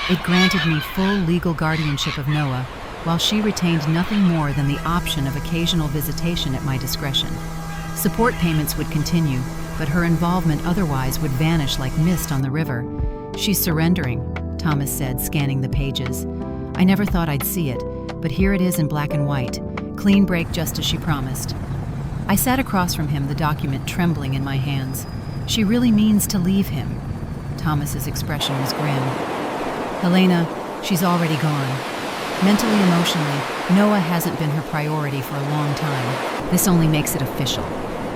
It granted me full legal guardianship of Noah, while she retained nothing more than the option of occasional visitation at my discretion. Support payments would continue, but her involvement otherwise would vanish like mist on the river. "She's surrendering," Thomas said, scanning the pages. I never thought I'd see it, but here it is in black and white. Clean break, just as she promised. I sat across from him, the document trembling in my hands. "She really means to leave him." Thomas's expression was grim. "Helena, she's already gone. Mentally, emotionally, Noah hasn't been her priority for a long time. This only makes it official."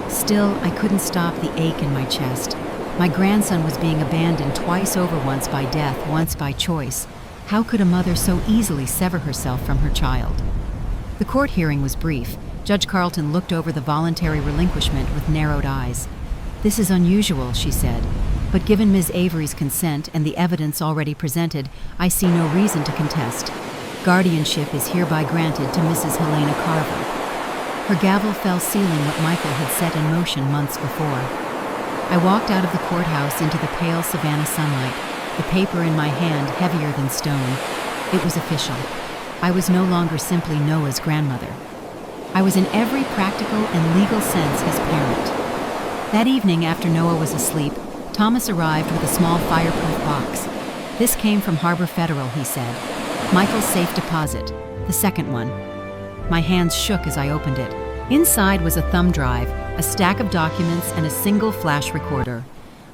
Still, I couldn't stop the ache in my chest. My grandson was being abandoned twice over, once by death, once by choice. How could a mother so easily sever herself from her child? The court hearing was brief. Judge Carlton looked over the voluntary relinquishment with narrowed eyes. "This is unusual," she said, "but given Ms. Avery's consent and the evidence already presented, I see no reason to contest. Guardianship is hereby granted to Mrs. Helena Carver." Her gavel fell, sealing what Michael had set in motion months before. I walked out of the courthouse into the pale Savannah sunlight, the paper in my hand heavier than stone. It was official. I was no longer simply Noah's grandmother. I was in every practical and legal sense his parent. That evening, after Noah was asleep, Thomas arrived with a small fireproof box. "This came from Harbor Federal," he said. "Michael's safe deposit, the second one." My hands shook as I opened it. Inside was a thumb drive, a stack of documents, and a single flash recorder.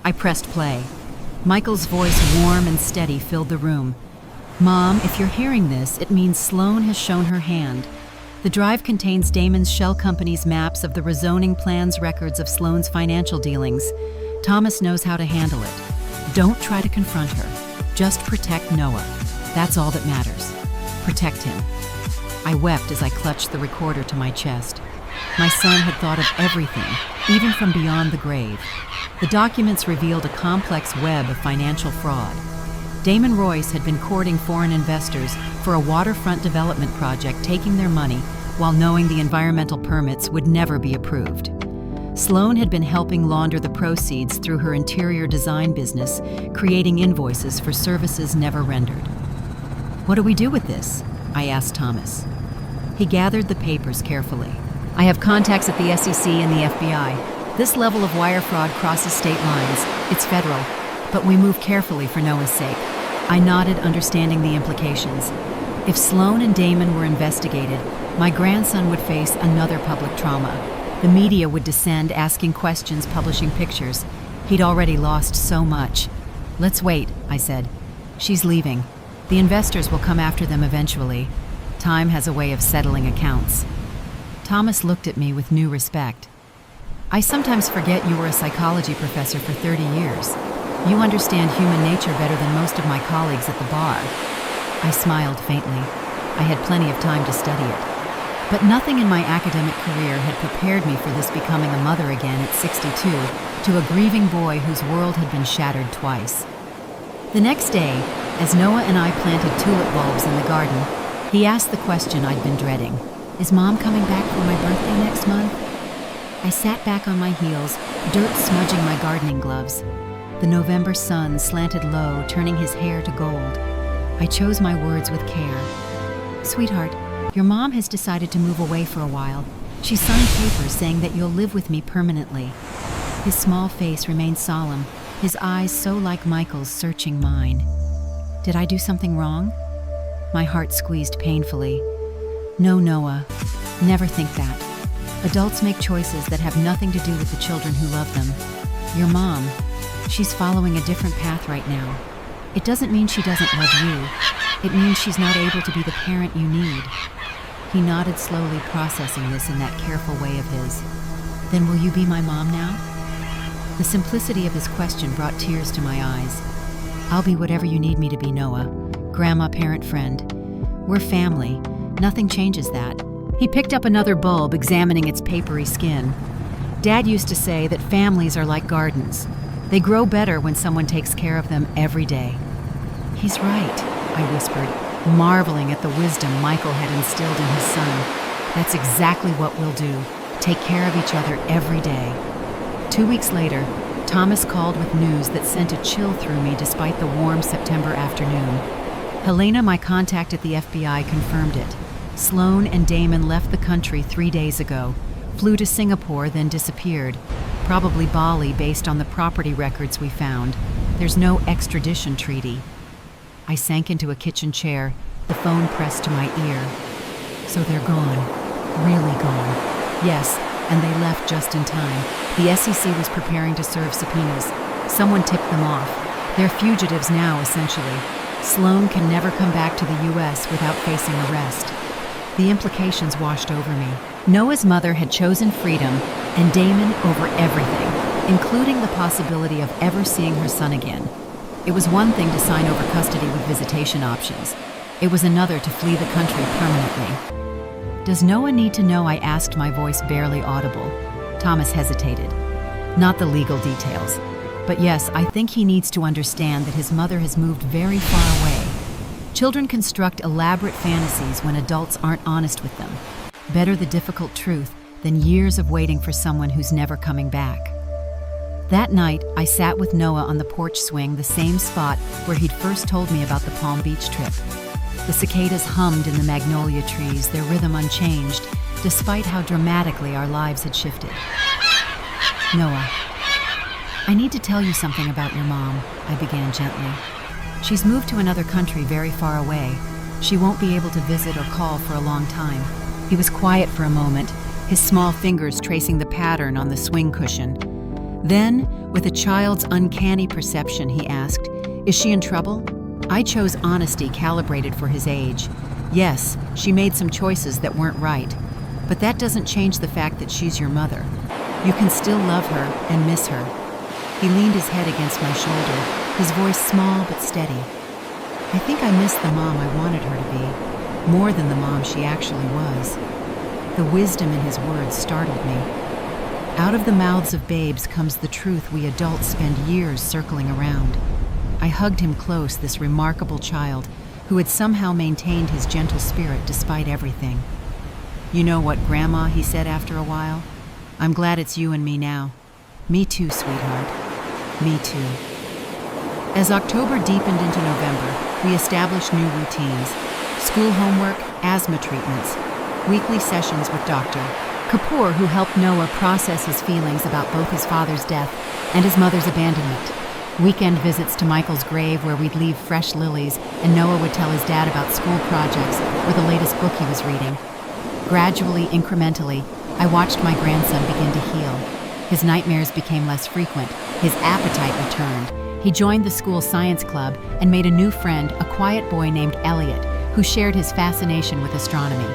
I pressed play. Michael's voice, warm and steady, filled the room. "Mom, if you're hearing this, it means Sloan has shown her hand. The drive contains Damon's shell company's maps of the rezoning plans, records of Sloan's financial dealings. Thomas knows how to handle it. Don't try to confront her. Just protect Noah. That's all that matters. Protect him. I wept as I clutched the recorder to my chest. My son had thought of everything, even from beyond the grave. The documents revealed a complex web of financial fraud. Damon Royce had been courting foreign investors for a waterfront development project, taking their money while knowing the environmental permits would never be approved. Sloan had been helping launder the proceeds through her interior design business, creating invoices for services never rendered. "What do we do with this?" I asked Thomas. He gathered the papers carefully. "I have contacts at the SEC and the FBI. This level of wire fraud crosses state lines. It's federal, but we move carefully for Noah's sake." I nodded, understanding the implications. If Sloan and Damon were investigated, my grandson would face another public trauma. The media would descend, asking questions, publishing pictures. He'd already lost so much. "Let's wait," I said. "She's leaving. The investors will come after them eventually. Time has a way of settling accounts." Thomas looked at me with new respect. "I sometimes forget you were a psychology professor for 30 years. You understand human nature better than most of my colleagues at the bar." I smiled faintly. I had plenty of time to study it. But nothing in my academic career had prepared me for this becoming a mother again at 62 to a grieving boy whose world had been shattered twice. The next day, as Noah and I planted tulip bulbs in the garden, he asked the question I'd been dreading. "Is Mom coming back for my birthday next month?" I sat back on my heels, dirt smudging my gardening gloves. The November sun slanted low, turning his hair to gold. I chose my words with care. "Sweetheart, your mom has decided to move away for a while. She signed papers saying that you'll live with me permanently." His small face remained solemn, his eyes so like Michael's, searching mine. Did I do something wrong? My heart squeezed painfully. "No, Noah, never think that. Adults make choices that have nothing to do with the children who love them. Your mom, she's following a different path right now. It doesn't mean she doesn't love you. It means she's not able to be the parent you need." He nodded slowly, processing this in that careful way of his. "Then will you be my mom now?" The simplicity of his question brought tears to my eyes. "I'll be whatever you need me to be, Noah. Grandma, parent, friend. We're family. Nothing changes that." He picked up another bulb, examining its papery skin. "Dad used to say that families are like gardens. They grow better when someone takes care of them every day." "He's right," I whispered, marveling at the wisdom Michael had instilled in his son. "That's exactly what we'll do. Take care of each other every day." 2 weeks later, Thomas called with news that sent a chill through me despite the warm September afternoon. Helena, my contact at the FBI, confirmed it. Sloan and Damon left the country 3 days ago, flew to Singapore, then disappeared. Probably Bali, based on the property records we found. There's no extradition treaty. I sank into a kitchen chair, the phone pressed to my ear. So they're gone. Really gone. Yes, and they left just in time. The SEC was preparing to serve subpoenas. Someone tipped them off. They're fugitives now, essentially. Sloan can never come back to the U.S. without facing arrest. The implications washed over me. Noah's mother had chosen freedom, and Damon over everything, including the possibility of ever seeing her son again. It was one thing to sign over custody with visitation options. It was another to flee the country permanently. "Does Noah need to know?" I asked, my voice barely audible. Thomas hesitated. "Not the legal details. But yes, I think he needs to understand that his mother has moved very far away. Children construct elaborate fantasies when adults aren't honest with them. Better the difficult truth than years of waiting for someone who's never coming back." That night, I sat with Noah on the porch swing, the same spot where he'd first told me about the Palm Beach trip. The cicadas hummed in the magnolia trees, their rhythm unchanged, despite how dramatically our lives had shifted. "Noah, I need to tell you something about your mom," I began gently. "She's moved to another country very far away. She won't be able to visit or call for a long time." He was quiet for a moment, his small fingers tracing the pattern on the swing cushion. Then, with a child's uncanny perception, he asked, "Is she in trouble?" I chose honesty calibrated for his age. "Yes, she made some choices that weren't right, but that doesn't change the fact that she's your mother. You can still love her and miss her." He leaned his head against my shoulder, his voice small but steady. I think I missed the mom I wanted her to be, more than the mom she actually was. The wisdom in his words startled me. Out of the mouths of babes comes the truth we adults spend years circling around. I hugged him close, this remarkable child who had somehow maintained his gentle spirit despite everything. "You know what, Grandma," he said after a while. "I'm glad it's you and me now." "Me too, sweetheart. Me too." As October deepened into November, we established new routines. School homework, asthma treatments, weekly sessions with Dr. Kapoor, who helped Noah process his feelings about both his father's death and his mother's abandonment. Weekend visits to Michael's grave, where we'd leave fresh lilies and Noah would tell his dad about school projects or the latest book he was reading. Gradually, incrementally, I watched my grandson begin to heal. His nightmares became less frequent. His appetite returned. He joined the school science club and made a new friend, a quiet boy named Elliot, who shared his fascination with astronomy.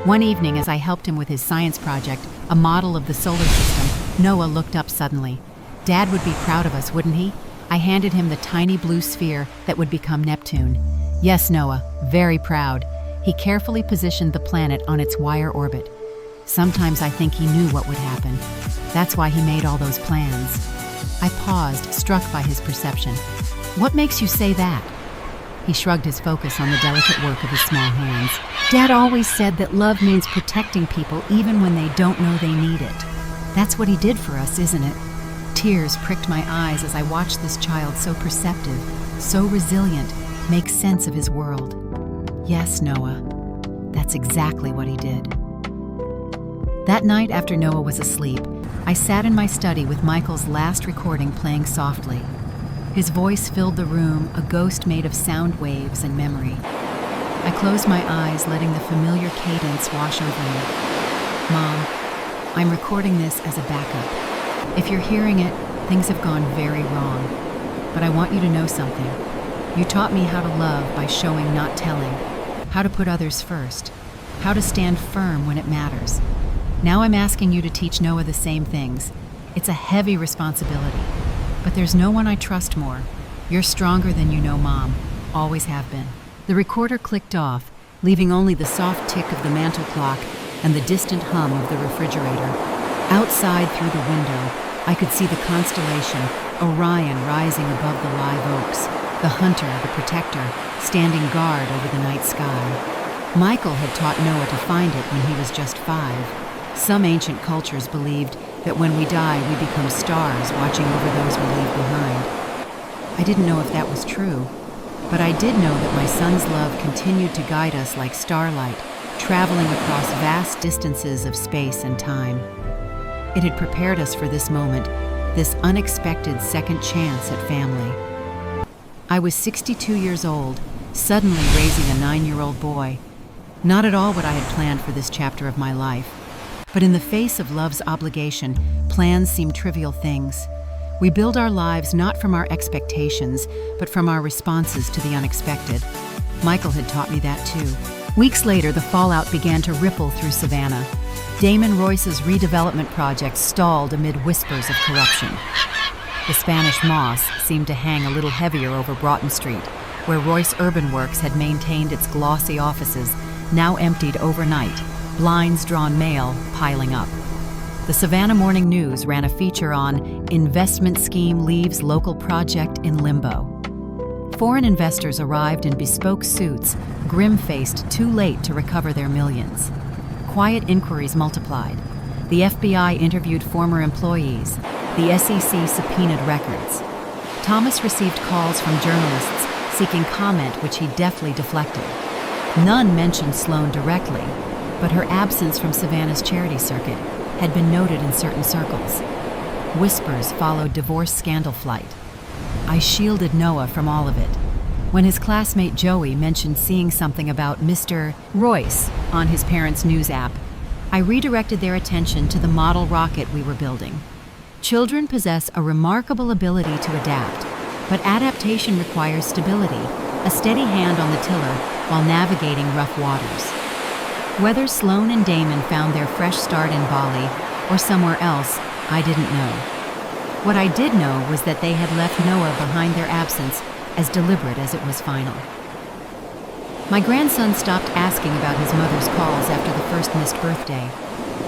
One evening, as I helped him with his science project, a model of the solar system, Noah looked up suddenly. "Dad would be proud of us, wouldn't he?" I handed him the tiny blue sphere that would become Neptune. "Yes, Noah, very proud." He carefully positioned the planet on its wire orbit. Sometimes I think he knew what would happen. That's why he made all those plans. I paused, struck by his perception. "What makes you say that?" He shrugged his focus on the delicate work of his small hands. "Dad always said that love means protecting people even when they don't know they need it. That's what he did for us, isn't it?" Tears pricked my eyes as I watched this child so perceptive, so resilient, make sense of his world. "Yes, Noah, that's exactly what he did." That night, after Noah was asleep, I sat in my study with Michael's last recording playing softly. His voice filled the room, a ghost made of sound waves and memory. I closed my eyes, letting the familiar cadence wash over me. "Mom, I'm recording this as a backup. If you're hearing it, things have gone very wrong. But I want you to know something. You taught me how to love by showing, not telling, how to put others first, how to stand firm when it matters. Now I'm asking you to teach Noah the same things. It's a heavy responsibility, but there's no one I trust more. You're stronger than you know, Mom. Always have been." The recorder clicked off, leaving only the soft tick of the mantel clock and the distant hum of the refrigerator. Outside through the window, I could see the constellation, Orion, rising above the live oaks, the hunter, the protector, standing guard over the night sky. Michael had taught Noah to find it when he was just 5. Some ancient cultures believed that when we die, we become stars watching over those we leave behind. I didn't know if that was true, but I did know that my son's love continued to guide us like starlight, traveling across vast distances of space and time. It had prepared us for this moment, this unexpected second chance at family. I was 62 years old, suddenly raising a 9-year-old boy. Not at all what I had planned for this chapter of my life. But in the face of love's obligation, plans seem trivial things. We build our lives not from our expectations, but from our responses to the unexpected. Michael had taught me that too. Weeks later, the fallout began to ripple through Savannah. Damon Royce's redevelopment project stalled amid whispers of corruption. The Spanish moss seemed to hang a little heavier over Broughton Street, where Royce Urban Works had maintained its glossy offices, now emptied overnight, blinds drawn mail piling up. The Savannah Morning News ran a feature on "Investment Scheme Leaves Local Project in Limbo." Foreign investors arrived in bespoke suits, grim-faced, too late to recover their millions. Quiet inquiries multiplied. The FBI interviewed former employees. The SEC subpoenaed records. Thomas received calls from journalists seeking comment, which he deftly deflected. None mentioned Sloan directly, but her absence from Savannah's charity circuit had been noted in certain circles. Whispers followed divorce scandal flight. I shielded Noah from all of it. When his classmate Joey mentioned seeing something about Mr. Royce on his parents' news app, I redirected their attention to the model rocket we were building. Children possess a remarkable ability to adapt, but adaptation requires stability, a steady hand on the tiller while navigating rough waters. Whether Sloan and Damon found their fresh start in Bali or somewhere else, I didn't know. What I did know was that they had left Noah behind their absence as deliberate as it was final. My grandson stopped asking about his mother's calls after the first missed birthday.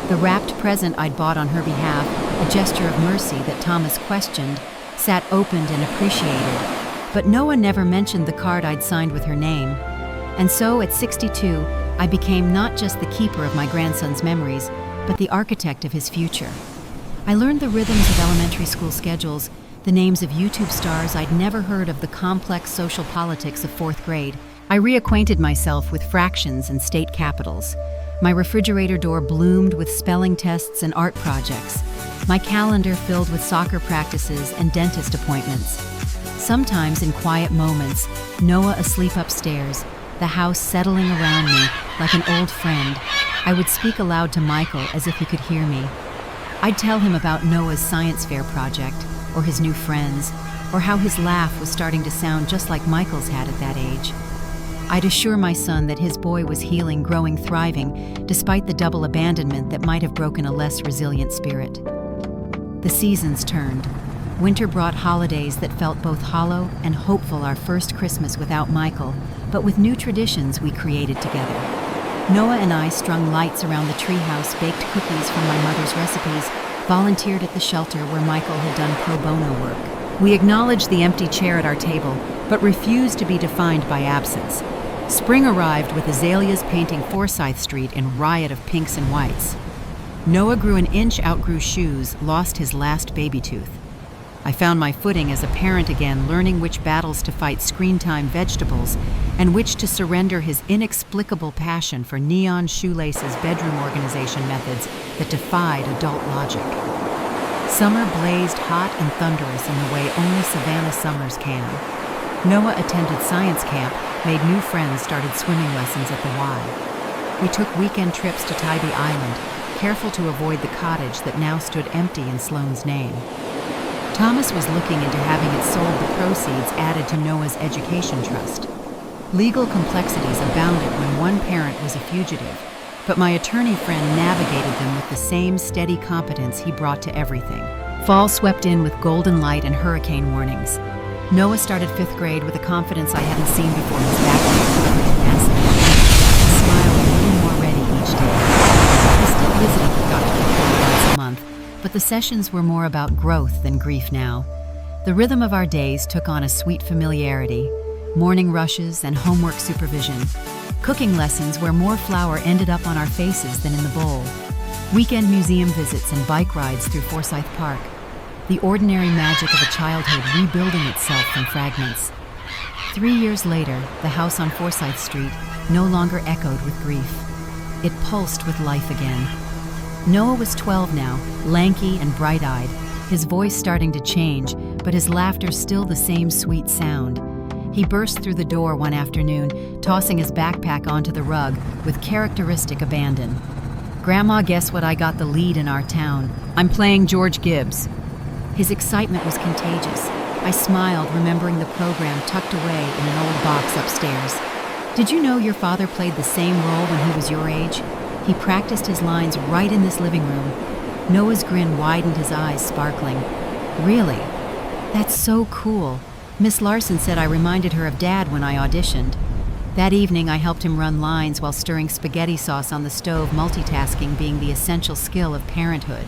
The wrapped present I'd bought on her behalf, a gesture of mercy that Thomas questioned, sat opened and appreciated. But Noah never mentioned the card I'd signed with her name. And so, at 62, I became not just the keeper of my grandson's memories, but the architect of his future. I learned the rhythms of elementary school schedules, the names of YouTube stars I'd never heard of, the complex social politics of 4th grade. I reacquainted myself with fractions and state capitals. My refrigerator door bloomed with spelling tests and art projects. My calendar filled with soccer practices and dentist appointments. Sometimes in quiet moments, Noah asleep upstairs, the house settling around me like an old friend, I would speak aloud to Michael as if he could hear me. I'd tell him about Noah's science fair project, or his new friends, or how his laugh was starting to sound just like Michael's had at that age. I'd assure my son that his boy was healing, growing, thriving, despite the double abandonment that might have broken a less resilient spirit. The seasons turned. Winter brought holidays that felt both hollow and hopeful. Our first Christmas without Michael, but with new traditions we created together. Noah and I strung lights around the treehouse, baked cookies from my mother's recipes, volunteered at the shelter where Michael had done pro bono work. We acknowledged the empty chair at our table, but refused to be defined by absence. Spring arrived with azaleas painting Forsyth Street in riot of pinks and whites. Noah grew an inch, outgrew shoes, lost his last baby tooth. I found my footing as a parent again, learning which battles to fight screen time vegetables and which to surrender his inexplicable passion for neon shoelaces, bedroom organization methods that defied adult logic. Summer blazed hot and thunderous in the way only Savannah summers can. Noah attended science camp, made new friends, started swimming lessons at the Y. We took weekend trips to Tybee Island, careful to avoid the cottage that now stood empty in Sloane's name. Thomas was looking into having it sold, the proceeds added to Noah's education trust. Legal complexities abounded when one parent was a fugitive, but my attorney friend navigated them with the same steady competence he brought to everything. Fall swept in with golden light and hurricane warnings. Noah started 5th grade with a confidence I hadn't seen before. His backpack covered in acid. He smiled a little more ready each day. He still visited with Dr. McCoy once a month, but the sessions were more about growth than grief now. The rhythm of our days took on a sweet familiarity. Morning rushes and homework supervision. Cooking lessons where more flour ended up on our faces than in the bowl. Weekend museum visits and bike rides through Forsyth Park. The ordinary magic of a childhood rebuilding itself from fragments. 3 years later, the house on Forsyth Street no longer echoed with grief. It pulsed with life again. Noah was 12 now, lanky and bright-eyed, his voice starting to change, but his laughter still the same sweet sound. He burst through the door one afternoon, tossing his backpack onto the rug with characteristic abandon. "Grandma, guess what? I got the lead in our town. I'm playing George Gibbs." His excitement was contagious. I smiled, remembering the program tucked away in an old box upstairs. "Did you know your father played the same role when he was your age? He practiced his lines right in this living room." Noah's grin widened, his eyes sparkling. "Really? That's so cool. Miss Larson said I reminded her of Dad when I auditioned." That evening, I helped him run lines while stirring spaghetti sauce on the stove, multitasking being the essential skill of parenthood.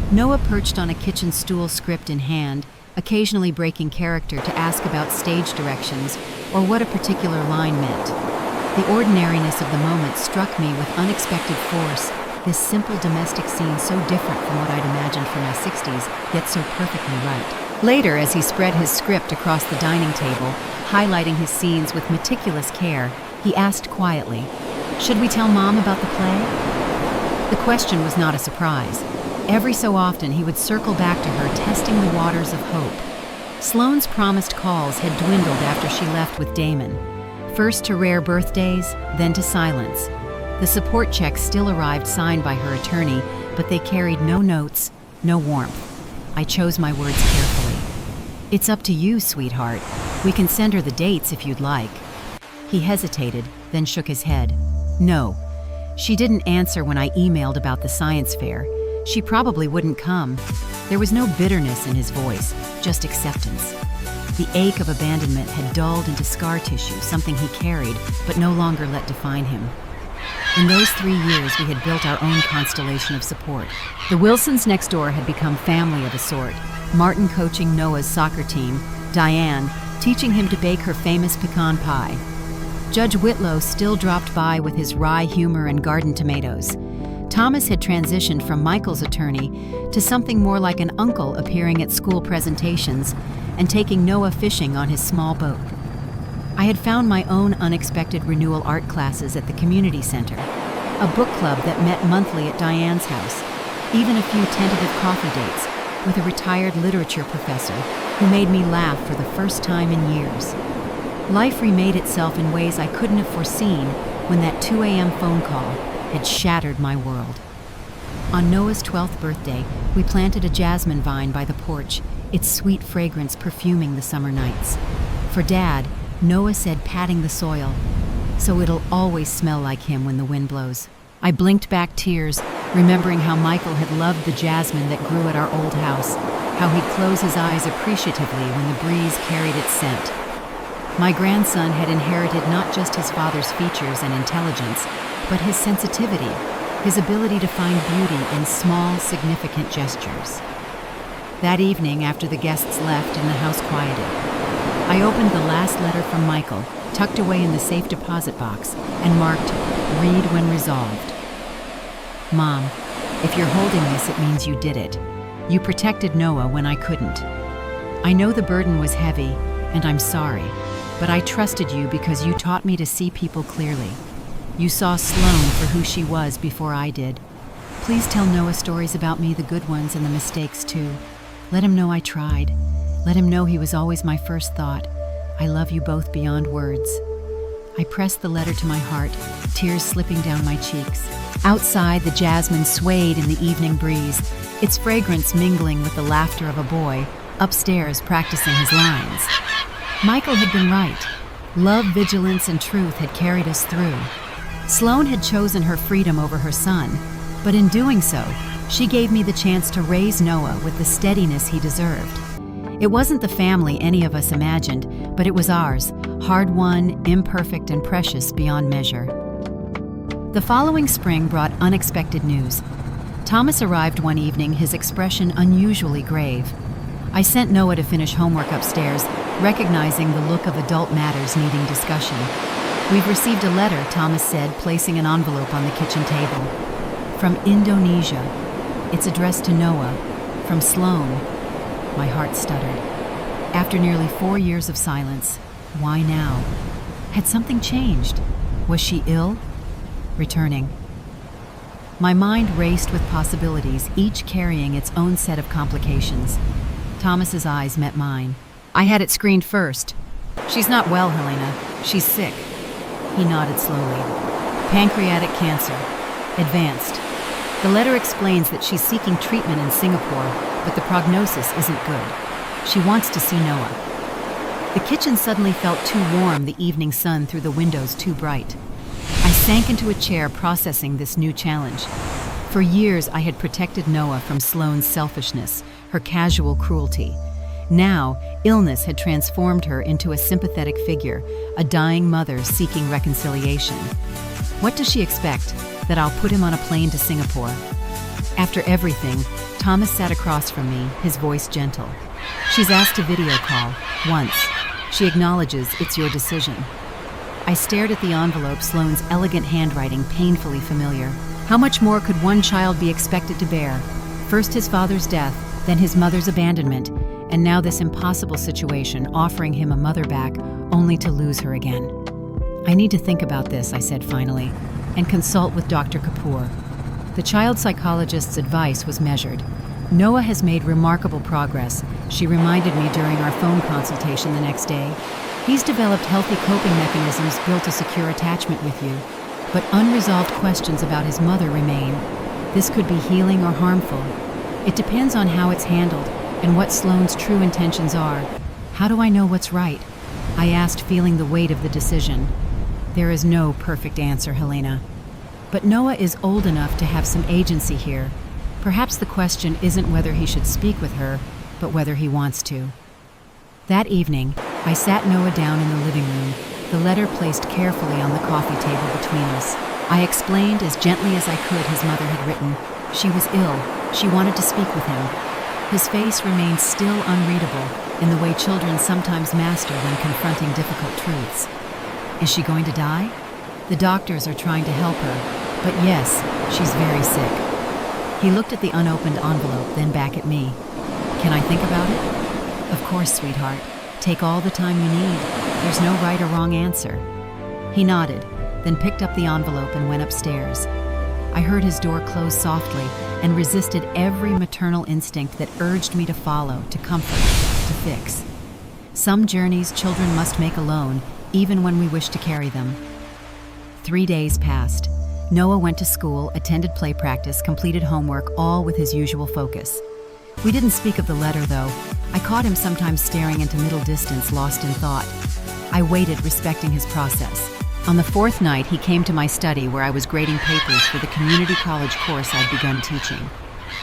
Noah perched on a kitchen stool, script in hand, occasionally breaking character to ask about stage directions or what a particular line meant. The ordinariness of the moment struck me with unexpected force, this simple domestic scene so different from what I'd imagined for my 60s, yet so perfectly right. Later, as he spread his script across the dining table, highlighting his scenes with meticulous care, he asked quietly, "Should we tell Mom about the play?" The question was not a surprise. Every so often, he would circle back to her, testing the waters of hope. Sloane's promised calls had dwindled after she left with Damon. First to rare birthdays, then to silence. The support checks still arrived signed by her attorney, but they carried no notes, no warmth. I chose my words carefully. "It's up to you, sweetheart. We can send her the dates if you'd like." He hesitated, then shook his head. "No." She didn't answer when I emailed about the science fair. She probably wouldn't come. There was no bitterness in his voice, just acceptance. The ache of abandonment had dulled into scar tissue, something he carried, but no longer let define him. In those 3 years, we had built our own constellation of support. The Wilsons next door had become family of a sort. Martin coaching Noah's soccer team, Diane teaching him to bake her famous pecan pie. Judge Whitlow still dropped by with his wry humor and garden tomatoes. Thomas had transitioned from Michael's attorney to something more like an uncle, appearing at school presentations and taking Noah fishing on his small boat. I had found my own unexpected renewal art classes at the community center, a book club that met monthly at Diane's house, even a few tentative coffee dates with a retired literature professor who made me laugh for the first time in years. Life remade itself in ways I couldn't have foreseen when that 2 a.m. phone call had shattered my world. On Noah's 12th birthday, we planted a jasmine vine by the porch, its sweet fragrance perfuming the summer nights. For Dad, Noah said patting the soil, so it'll always smell like him when the wind blows. I blinked back tears, remembering how Michael had loved the jasmine that grew at our old house, how he'd close his eyes appreciatively when the breeze carried its scent. My grandson had inherited not just his father's features and intelligence, but his sensitivity, his ability to find beauty in small, significant gestures. That evening, after the guests left and the house quieted, I opened the last letter from Michael, tucked away in the safe deposit box, and marked, "Read when resolved." Mom, if you're holding this, it means you did it. You protected Noah when I couldn't. I know the burden was heavy, and I'm sorry, but I trusted you because you taught me to see people clearly. You saw Sloane for who she was before I did. Please tell Noah stories about me, the good ones and the mistakes too. Let him know I tried. Let him know he was always my first thought. I love you both beyond words. I pressed the letter to my heart, tears slipping down my cheeks. Outside, the jasmine swayed in the evening breeze, its fragrance mingling with the laughter of a boy upstairs practicing his lines. Michael had been right. Love, vigilance, and truth had carried us through. Sloane had chosen her freedom over her son, but in doing so, she gave me the chance to raise Noah with the steadiness he deserved. It wasn't the family any of us imagined, but it was ours, hard-won, imperfect, and precious beyond measure. The following spring brought unexpected news. Thomas arrived one evening, his expression unusually grave. I sent Noah to finish homework upstairs, recognizing the look of adult matters needing discussion. "We've received a letter," Thomas said, placing an envelope on the kitchen table. "From Indonesia. It's addressed to Noah. From Sloane." My heart stuttered. After nearly 4 years of silence, why now? Had something changed? Was she ill? Returning. My mind raced with possibilities, each carrying its own set of complications. Thomas's eyes met mine. "I had it screened first. She's not well, Helena. She's sick." He nodded slowly. "Pancreatic cancer. Advanced. The letter explains that she's seeking treatment in Singapore, but the prognosis isn't good. She wants to see Noah." The kitchen suddenly felt too warm, the evening sun through the windows too bright. I sank into a chair, processing this new challenge. For years, I had protected Noah from Sloane's selfishness, her casual cruelty. Now, illness had transformed her into a sympathetic figure, a dying mother seeking reconciliation. What does she expect? That I'll put him on a plane to Singapore? After everything, Thomas sat across from me, his voice gentle. "She's asked to video call, once. She acknowledges it's your decision." I stared at the envelope, Sloane's elegant handwriting painfully familiar. How much more could one child be expected to bear? First his father's death, then his mother's abandonment, and now this impossible situation offering him a mother back, only to lose her again. "I need to think about this," I said finally, "and consult with Dr. Kapoor." The child psychologist's advice was measured. "Noah has made remarkable progress," she reminded me during our phone consultation the next day. "He's developed healthy coping mechanisms built to secure attachment with you, but unresolved questions about his mother remain. This could be healing or harmful. It depends on how it's handled and what Sloane's true intentions are. How do I know what's right?" I asked, feeling the weight of the decision. "There is no perfect answer, Helena. But Noah is old enough to have some agency here. Perhaps the question isn't whether he should speak with her, but whether he wants to." That evening, I sat Noah down in the living room, the letter placed carefully on the coffee table between us. I explained as gently as I could his mother had written. She was ill. She wanted to speak with him. His face remained still unreadable, in the way children sometimes master when confronting difficult truths. Is she going to die? The doctors are trying to help her, but yes, she's very sick. He looked at the unopened envelope, then back at me. Can I think about it? Of course, sweetheart. Take all the time you need. There's no right or wrong answer. He nodded, then picked up the envelope and went upstairs. I heard his door close softly and resisted every maternal instinct that urged me to follow, to comfort, to fix. Some journeys children must make alone, even when we wish to carry them. 3 days passed. Noah went to school, attended play practice, completed homework, all with his usual focus. We didn't speak of the letter, though. I caught him sometimes staring into middle distance, lost in thought. I waited, respecting his process. On the 4th night, he came to my study where I was grading papers for the community college course I'd begun teaching.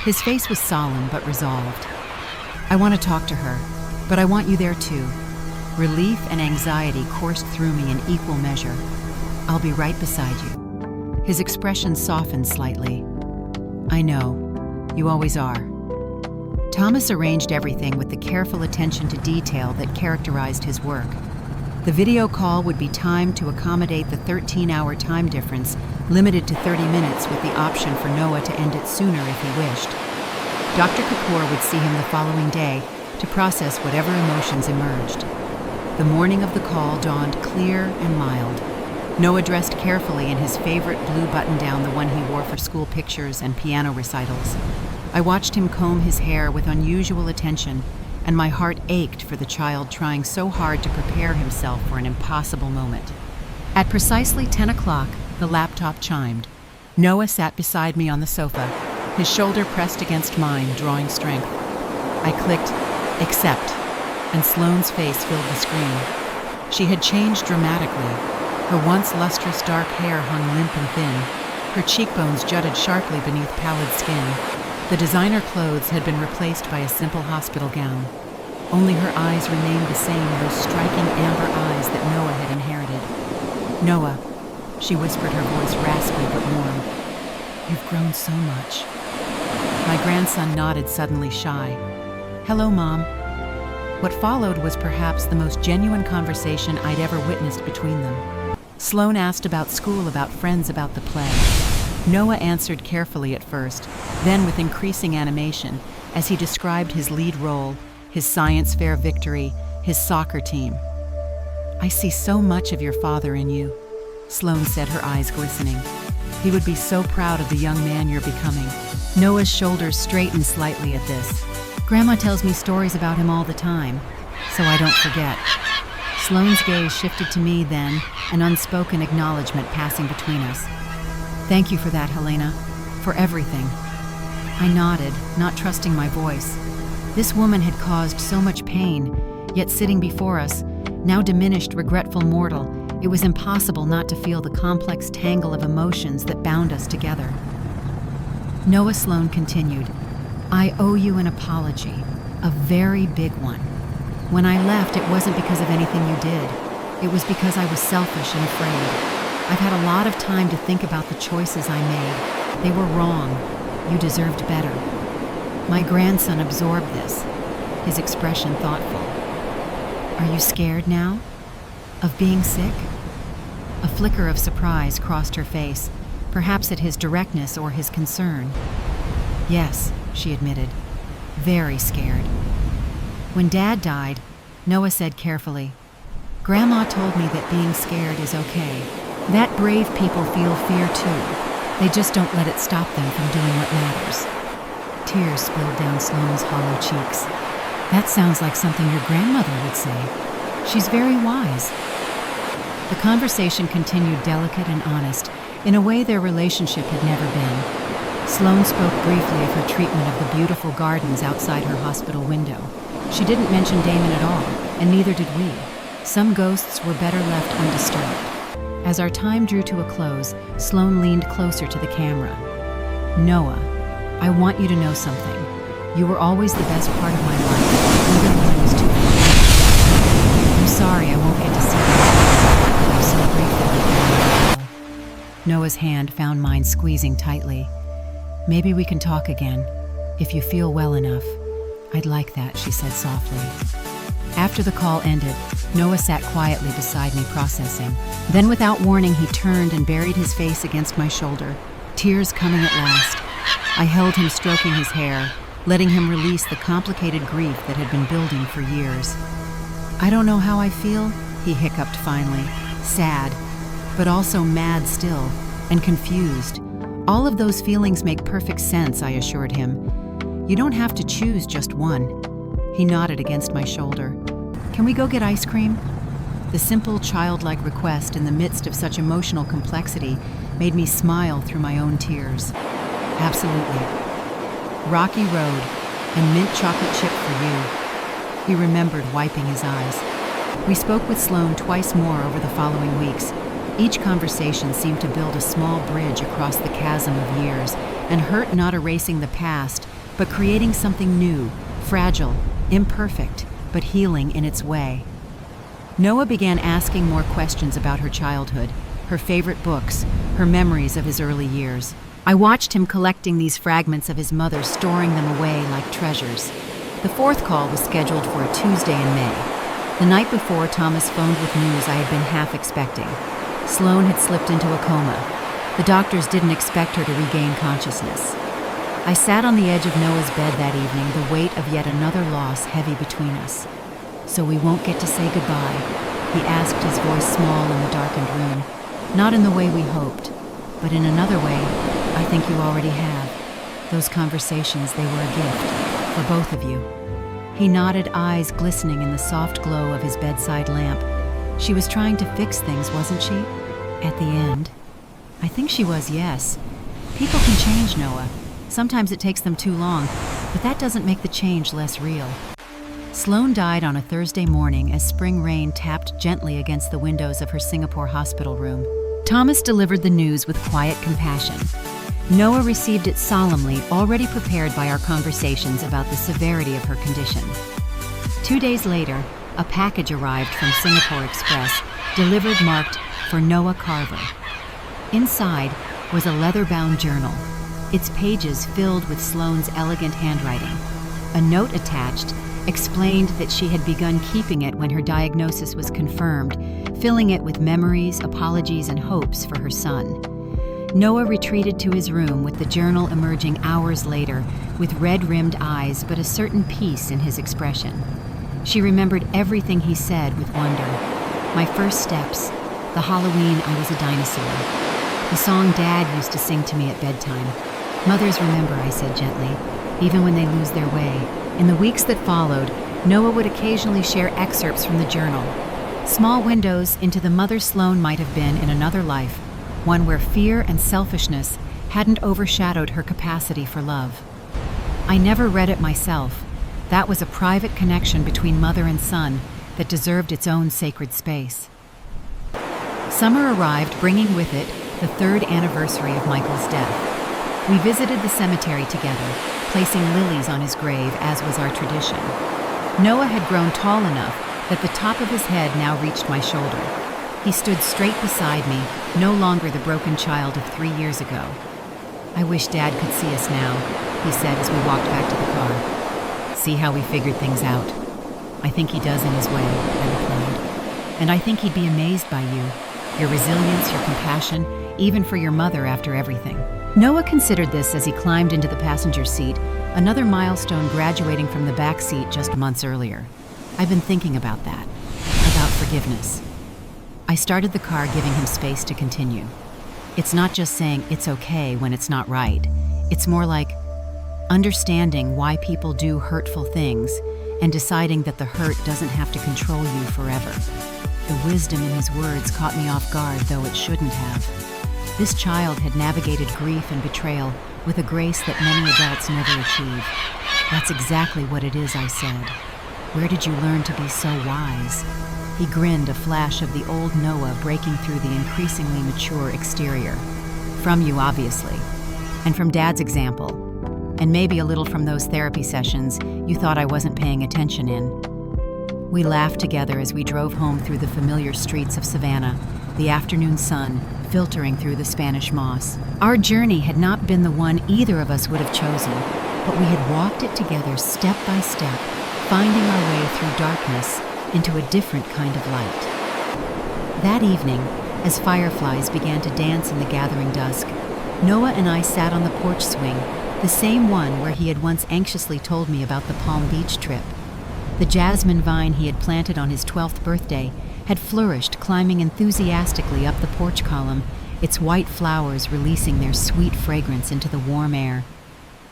His face was solemn but resolved. I want to talk to her, but I want you there too. Relief and anxiety coursed through me in equal measure. I'll be right beside you. His expression softened slightly. I know. You always are. Thomas arranged everything with the careful attention to detail that characterized his work. The video call would be timed to accommodate the 13-hour time difference, limited to 30 minutes with the option for Noah to end it sooner if he wished. Dr. Kapoor would see him the following day to process whatever emotions emerged. The morning of the call dawned clear and mild. Noah dressed carefully in his favorite blue button-down, the one he wore for school pictures and piano recitals. I watched him comb his hair with unusual attention, and my heart ached for the child trying so hard to prepare himself for an impossible moment. At precisely 10 o'clock, the laptop chimed. Noah sat beside me on the sofa, his shoulder pressed against mine, drawing strength. I clicked, accept, and Sloane's face filled the screen. She had changed dramatically. Her once lustrous dark hair hung limp and thin. Her cheekbones jutted sharply beneath pallid skin. The designer clothes had been replaced by a simple hospital gown. Only her eyes remained the same, those striking amber eyes that Noah had inherited. Noah, she whispered, her voice raspy but warm. You've grown so much. My grandson nodded, suddenly shy. Hello, Mom. What followed was perhaps the most genuine conversation I'd ever witnessed between them. Sloane asked about school, about friends, about the play. Noah answered carefully at first, then with increasing animation, as he described his lead role, his science fair victory, his soccer team. I see so much of your father in you, Sloane said, her eyes glistening. He would be so proud of the young man you're becoming. Noah's shoulders straightened slightly at this. Grandma tells me stories about him all the time, so I don't forget. Sloane's gaze shifted to me then, an unspoken acknowledgement passing between us. Thank you for that, Helena. For everything. I nodded, not trusting my voice. This woman had caused so much pain, yet sitting before us, now diminished, regretful mortal, it was impossible not to feel the complex tangle of emotions that bound us together. Noah Sloane continued, I owe you an apology, a very big one. When I left, it wasn't because of anything you did. It was because I was selfish and afraid. I've had a lot of time to think about the choices I made. They were wrong. You deserved better. My grandson absorbed this, his expression thoughtful. Are you scared now? Of being sick? A flicker of surprise crossed her face, perhaps at his directness or his concern. Yes, she admitted. Very scared. When Dad died, Noah said carefully, Grandma told me that being scared is okay. That brave people feel fear too. They just don't let it stop them from doing what matters. Tears spilled down Sloane's hollow cheeks. That sounds like something your grandmother would say. She's very wise. The conversation continued, delicate and honest, in a way their relationship had never been. Sloane spoke briefly of her treatment of the beautiful gardens outside her hospital window. She didn't mention Damon at all, and neither did we. Some ghosts were better left undisturbed. As our time drew to a close, Sloane leaned closer to the camera. Noah, I want you to know something. You were always the best part of my life, even when it was too late. sorry I won't get to see you. I'm so grateful that you're well. Noah's hand found mine squeezing tightly. Maybe we can talk again, if you feel well enough. I'd like that, she said softly. After the call ended, Noah sat quietly beside me, processing. Then without warning, he turned and buried his face against my shoulder, tears coming at last. I held him, stroking his hair, letting him release the complicated grief that had been building for years. I don't know how I feel, he hiccuped finally, sad, but also mad still, and confused. All of those feelings make perfect sense, I assured him. You don't have to choose just one. He nodded against my shoulder. Can we go get ice cream? The simple, childlike request in the midst of such emotional complexity made me smile through my own tears. Absolutely. Rocky Road and mint chocolate chip for you. He remembered, wiping his eyes. We spoke with Sloan twice more over the following weeks. Each conversation seemed to build a small bridge across the chasm of years, and hurt not erasing the past, but creating something new, fragile, imperfect, but healing in its way. Noah began asking more questions about her childhood, her favorite books, her memories of his early years. I watched him collecting these fragments of his mother, storing them away like treasures. The fourth call was scheduled for a Tuesday in May. The night before, Thomas phoned with news I had been half expecting. Sloan had slipped into a coma. The doctors didn't expect her to regain consciousness. I sat on the edge of Noah's bed that evening, the weight of yet another loss heavy between us. So we won't get to say goodbye, he asked, his voice small in the darkened room. Not in the way we hoped, but in another way I think you already have. Those conversations, they were a gift for both of you. He nodded, eyes glistening in the soft glow of his bedside lamp. She was trying to fix things, wasn't she? At the end. I think she was, yes. People can change, Noah. Sometimes it takes them too long, but that doesn't make the change less real. Sloan died on a Thursday morning as spring rain tapped gently against the windows of her Singapore hospital room. Thomas delivered the news with quiet compassion. Noah received it solemnly, already prepared by our conversations about the severity of her condition. 2 days later, a package arrived from Singapore Express, delivered marked for Noah Carver. Inside was a leather-bound journal, its pages filled with Sloan's elegant handwriting. A note attached explained that she had begun keeping it when her diagnosis was confirmed, filling it with memories, apologies, and hopes for her son. Noah retreated to his room with the journal emerging hours later, with red-rimmed eyes but a certain peace in his expression. She remembered everything he said with wonder. My first steps, the Halloween I was a dinosaur, the song Dad used to sing to me at bedtime. Mothers remember, I said gently, even when they lose their way. In the weeks that followed, Noah would occasionally share excerpts from the journal. Small windows into the mother Sloan might have been in another life, one where fear and selfishness hadn't overshadowed her capacity for love. I never read it myself. That was a private connection between mother and son that deserved its own sacred space. Summer arrived, bringing with it the 3rd anniversary of Michael's death. We visited the cemetery together, placing lilies on his grave, as was our tradition. Noah had grown tall enough that the top of his head now reached my shoulder. He stood straight beside me, no longer the broken child of 3 years ago. I wish Dad could see us now, he said as we walked back to the car. See how we figured things out? I think he does in his way, I replied. And I think he'd be amazed by you, your resilience, your compassion, even for your mother after everything. Noah considered this as he climbed into the passenger seat, another milestone graduating from the back seat just months earlier. I've been thinking about that, about forgiveness. I started the car, giving him space to continue. It's not just saying it's okay when it's not right. It's more like understanding why people do hurtful things and deciding that the hurt doesn't have to control you forever. The wisdom in his words caught me off guard, though it shouldn't have. This child had navigated grief and betrayal with a grace that many adults never achieve. That's exactly what it is, I said. Where did you learn to be so wise? He grinned, a flash of the old Noah breaking through the increasingly mature exterior. From you, obviously. And from Dad's example. And maybe a little from those therapy sessions you thought I wasn't paying attention in. We laughed together as we drove home through the familiar streets of Savannah, the afternoon sun filtering through the Spanish moss. Our journey had not been the one either of us would have chosen, but we had walked it together step by step, finding our way through darkness into a different kind of light. That evening, as fireflies began to dance in the gathering dusk, Noah and I sat on the porch swing, the same one where he had once anxiously told me about the Palm Beach trip. The jasmine vine he had planted on his 12th birthday had flourished, climbing enthusiastically up the porch column, its white flowers releasing their sweet fragrance into the warm air.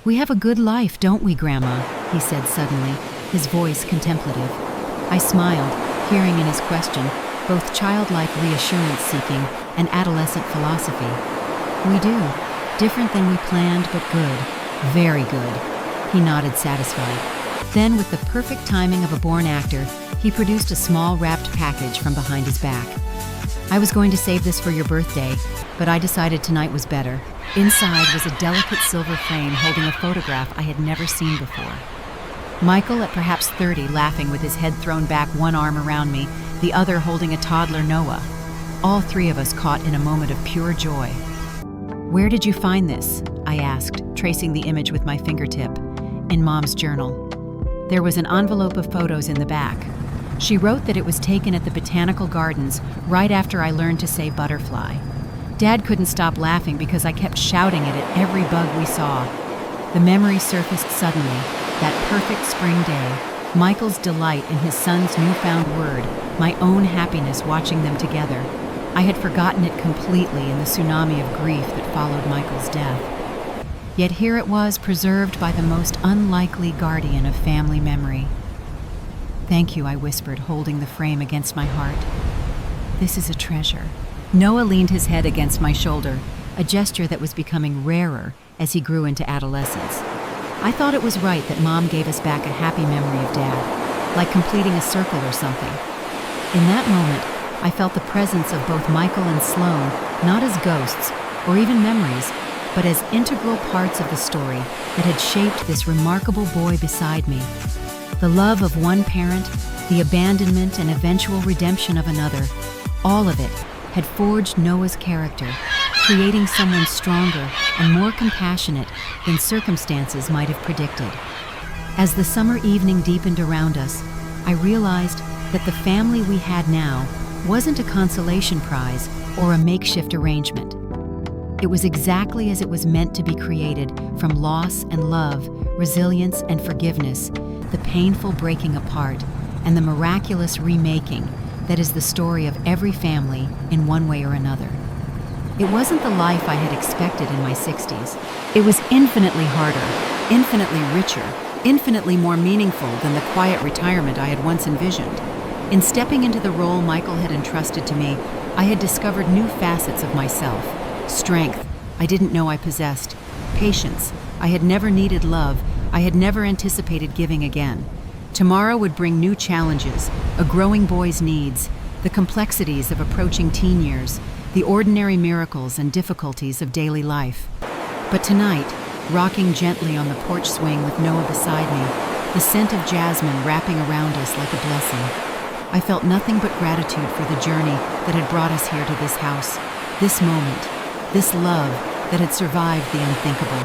"We have a good life, don't we, Grandma?" he said suddenly, his voice contemplative. I smiled, hearing in his question both childlike reassurance-seeking and adolescent philosophy. "We do. Different than we planned, but good. Very good." He nodded, satisfied. Then, with the perfect timing of a born actor, he produced a small wrapped package from behind his back. "I was going to save this for your birthday, but I decided tonight was better." Inside was a delicate silver frame holding a photograph I had never seen before. Michael, at perhaps 30, laughing with his head thrown back, one arm around me, the other holding a toddler Noah. All three of us caught in a moment of pure joy. "Where did you find this?" I asked, tracing the image with my fingertip. "In Mom's journal." There was an envelope of photos in the back. She wrote that it was taken at the botanical gardens right after I learned to say butterfly. Dad couldn't stop laughing because I kept shouting it at every bug we saw. The memory surfaced suddenly, that perfect spring day, Michael's delight in his son's newfound word, my own happiness watching them together. I had forgotten it completely in the tsunami of grief that followed Michael's death. Yet here it was, preserved by the most unlikely guardian of family memory. "Thank you," I whispered, holding the frame against my heart. "This is a treasure." Noah leaned his head against my shoulder, a gesture that was becoming rarer as he grew into adolescence. I thought it was right that Mom gave us back a happy memory of Dad, like completing a circle or something. In that moment, I felt the presence of both Michael and Sloane, not as ghosts or even memories, but as integral parts of the story that had shaped this remarkable boy beside me. The love of one parent, the abandonment and eventual redemption of another, all of it had forged Noah's character, creating someone stronger and more compassionate than circumstances might have predicted. As the summer evening deepened around us, I realized that the family we had now wasn't a consolation prize or a makeshift arrangement. It was exactly as it was meant to be created, from loss and love, resilience and forgiveness, the painful breaking apart, and the miraculous remaking that is the story of every family in one way or another. It wasn't the life I had expected in my 60s. It was infinitely harder, infinitely richer, infinitely more meaningful than the quiet retirement I had once envisioned. In stepping into the role Michael had entrusted to me, I had discovered new facets of myself. Strength I didn't know I possessed. Patience I had never needed. Love I had never anticipated giving again. Tomorrow would bring new challenges, a growing boy's needs, the complexities of approaching teen years, the ordinary miracles and difficulties of daily life. But tonight, rocking gently on the porch swing with Noah beside me, the scent of jasmine wrapping around us like a blessing, I felt nothing but gratitude for the journey that had brought us here to this house, this moment, this love that had survived the unthinkable.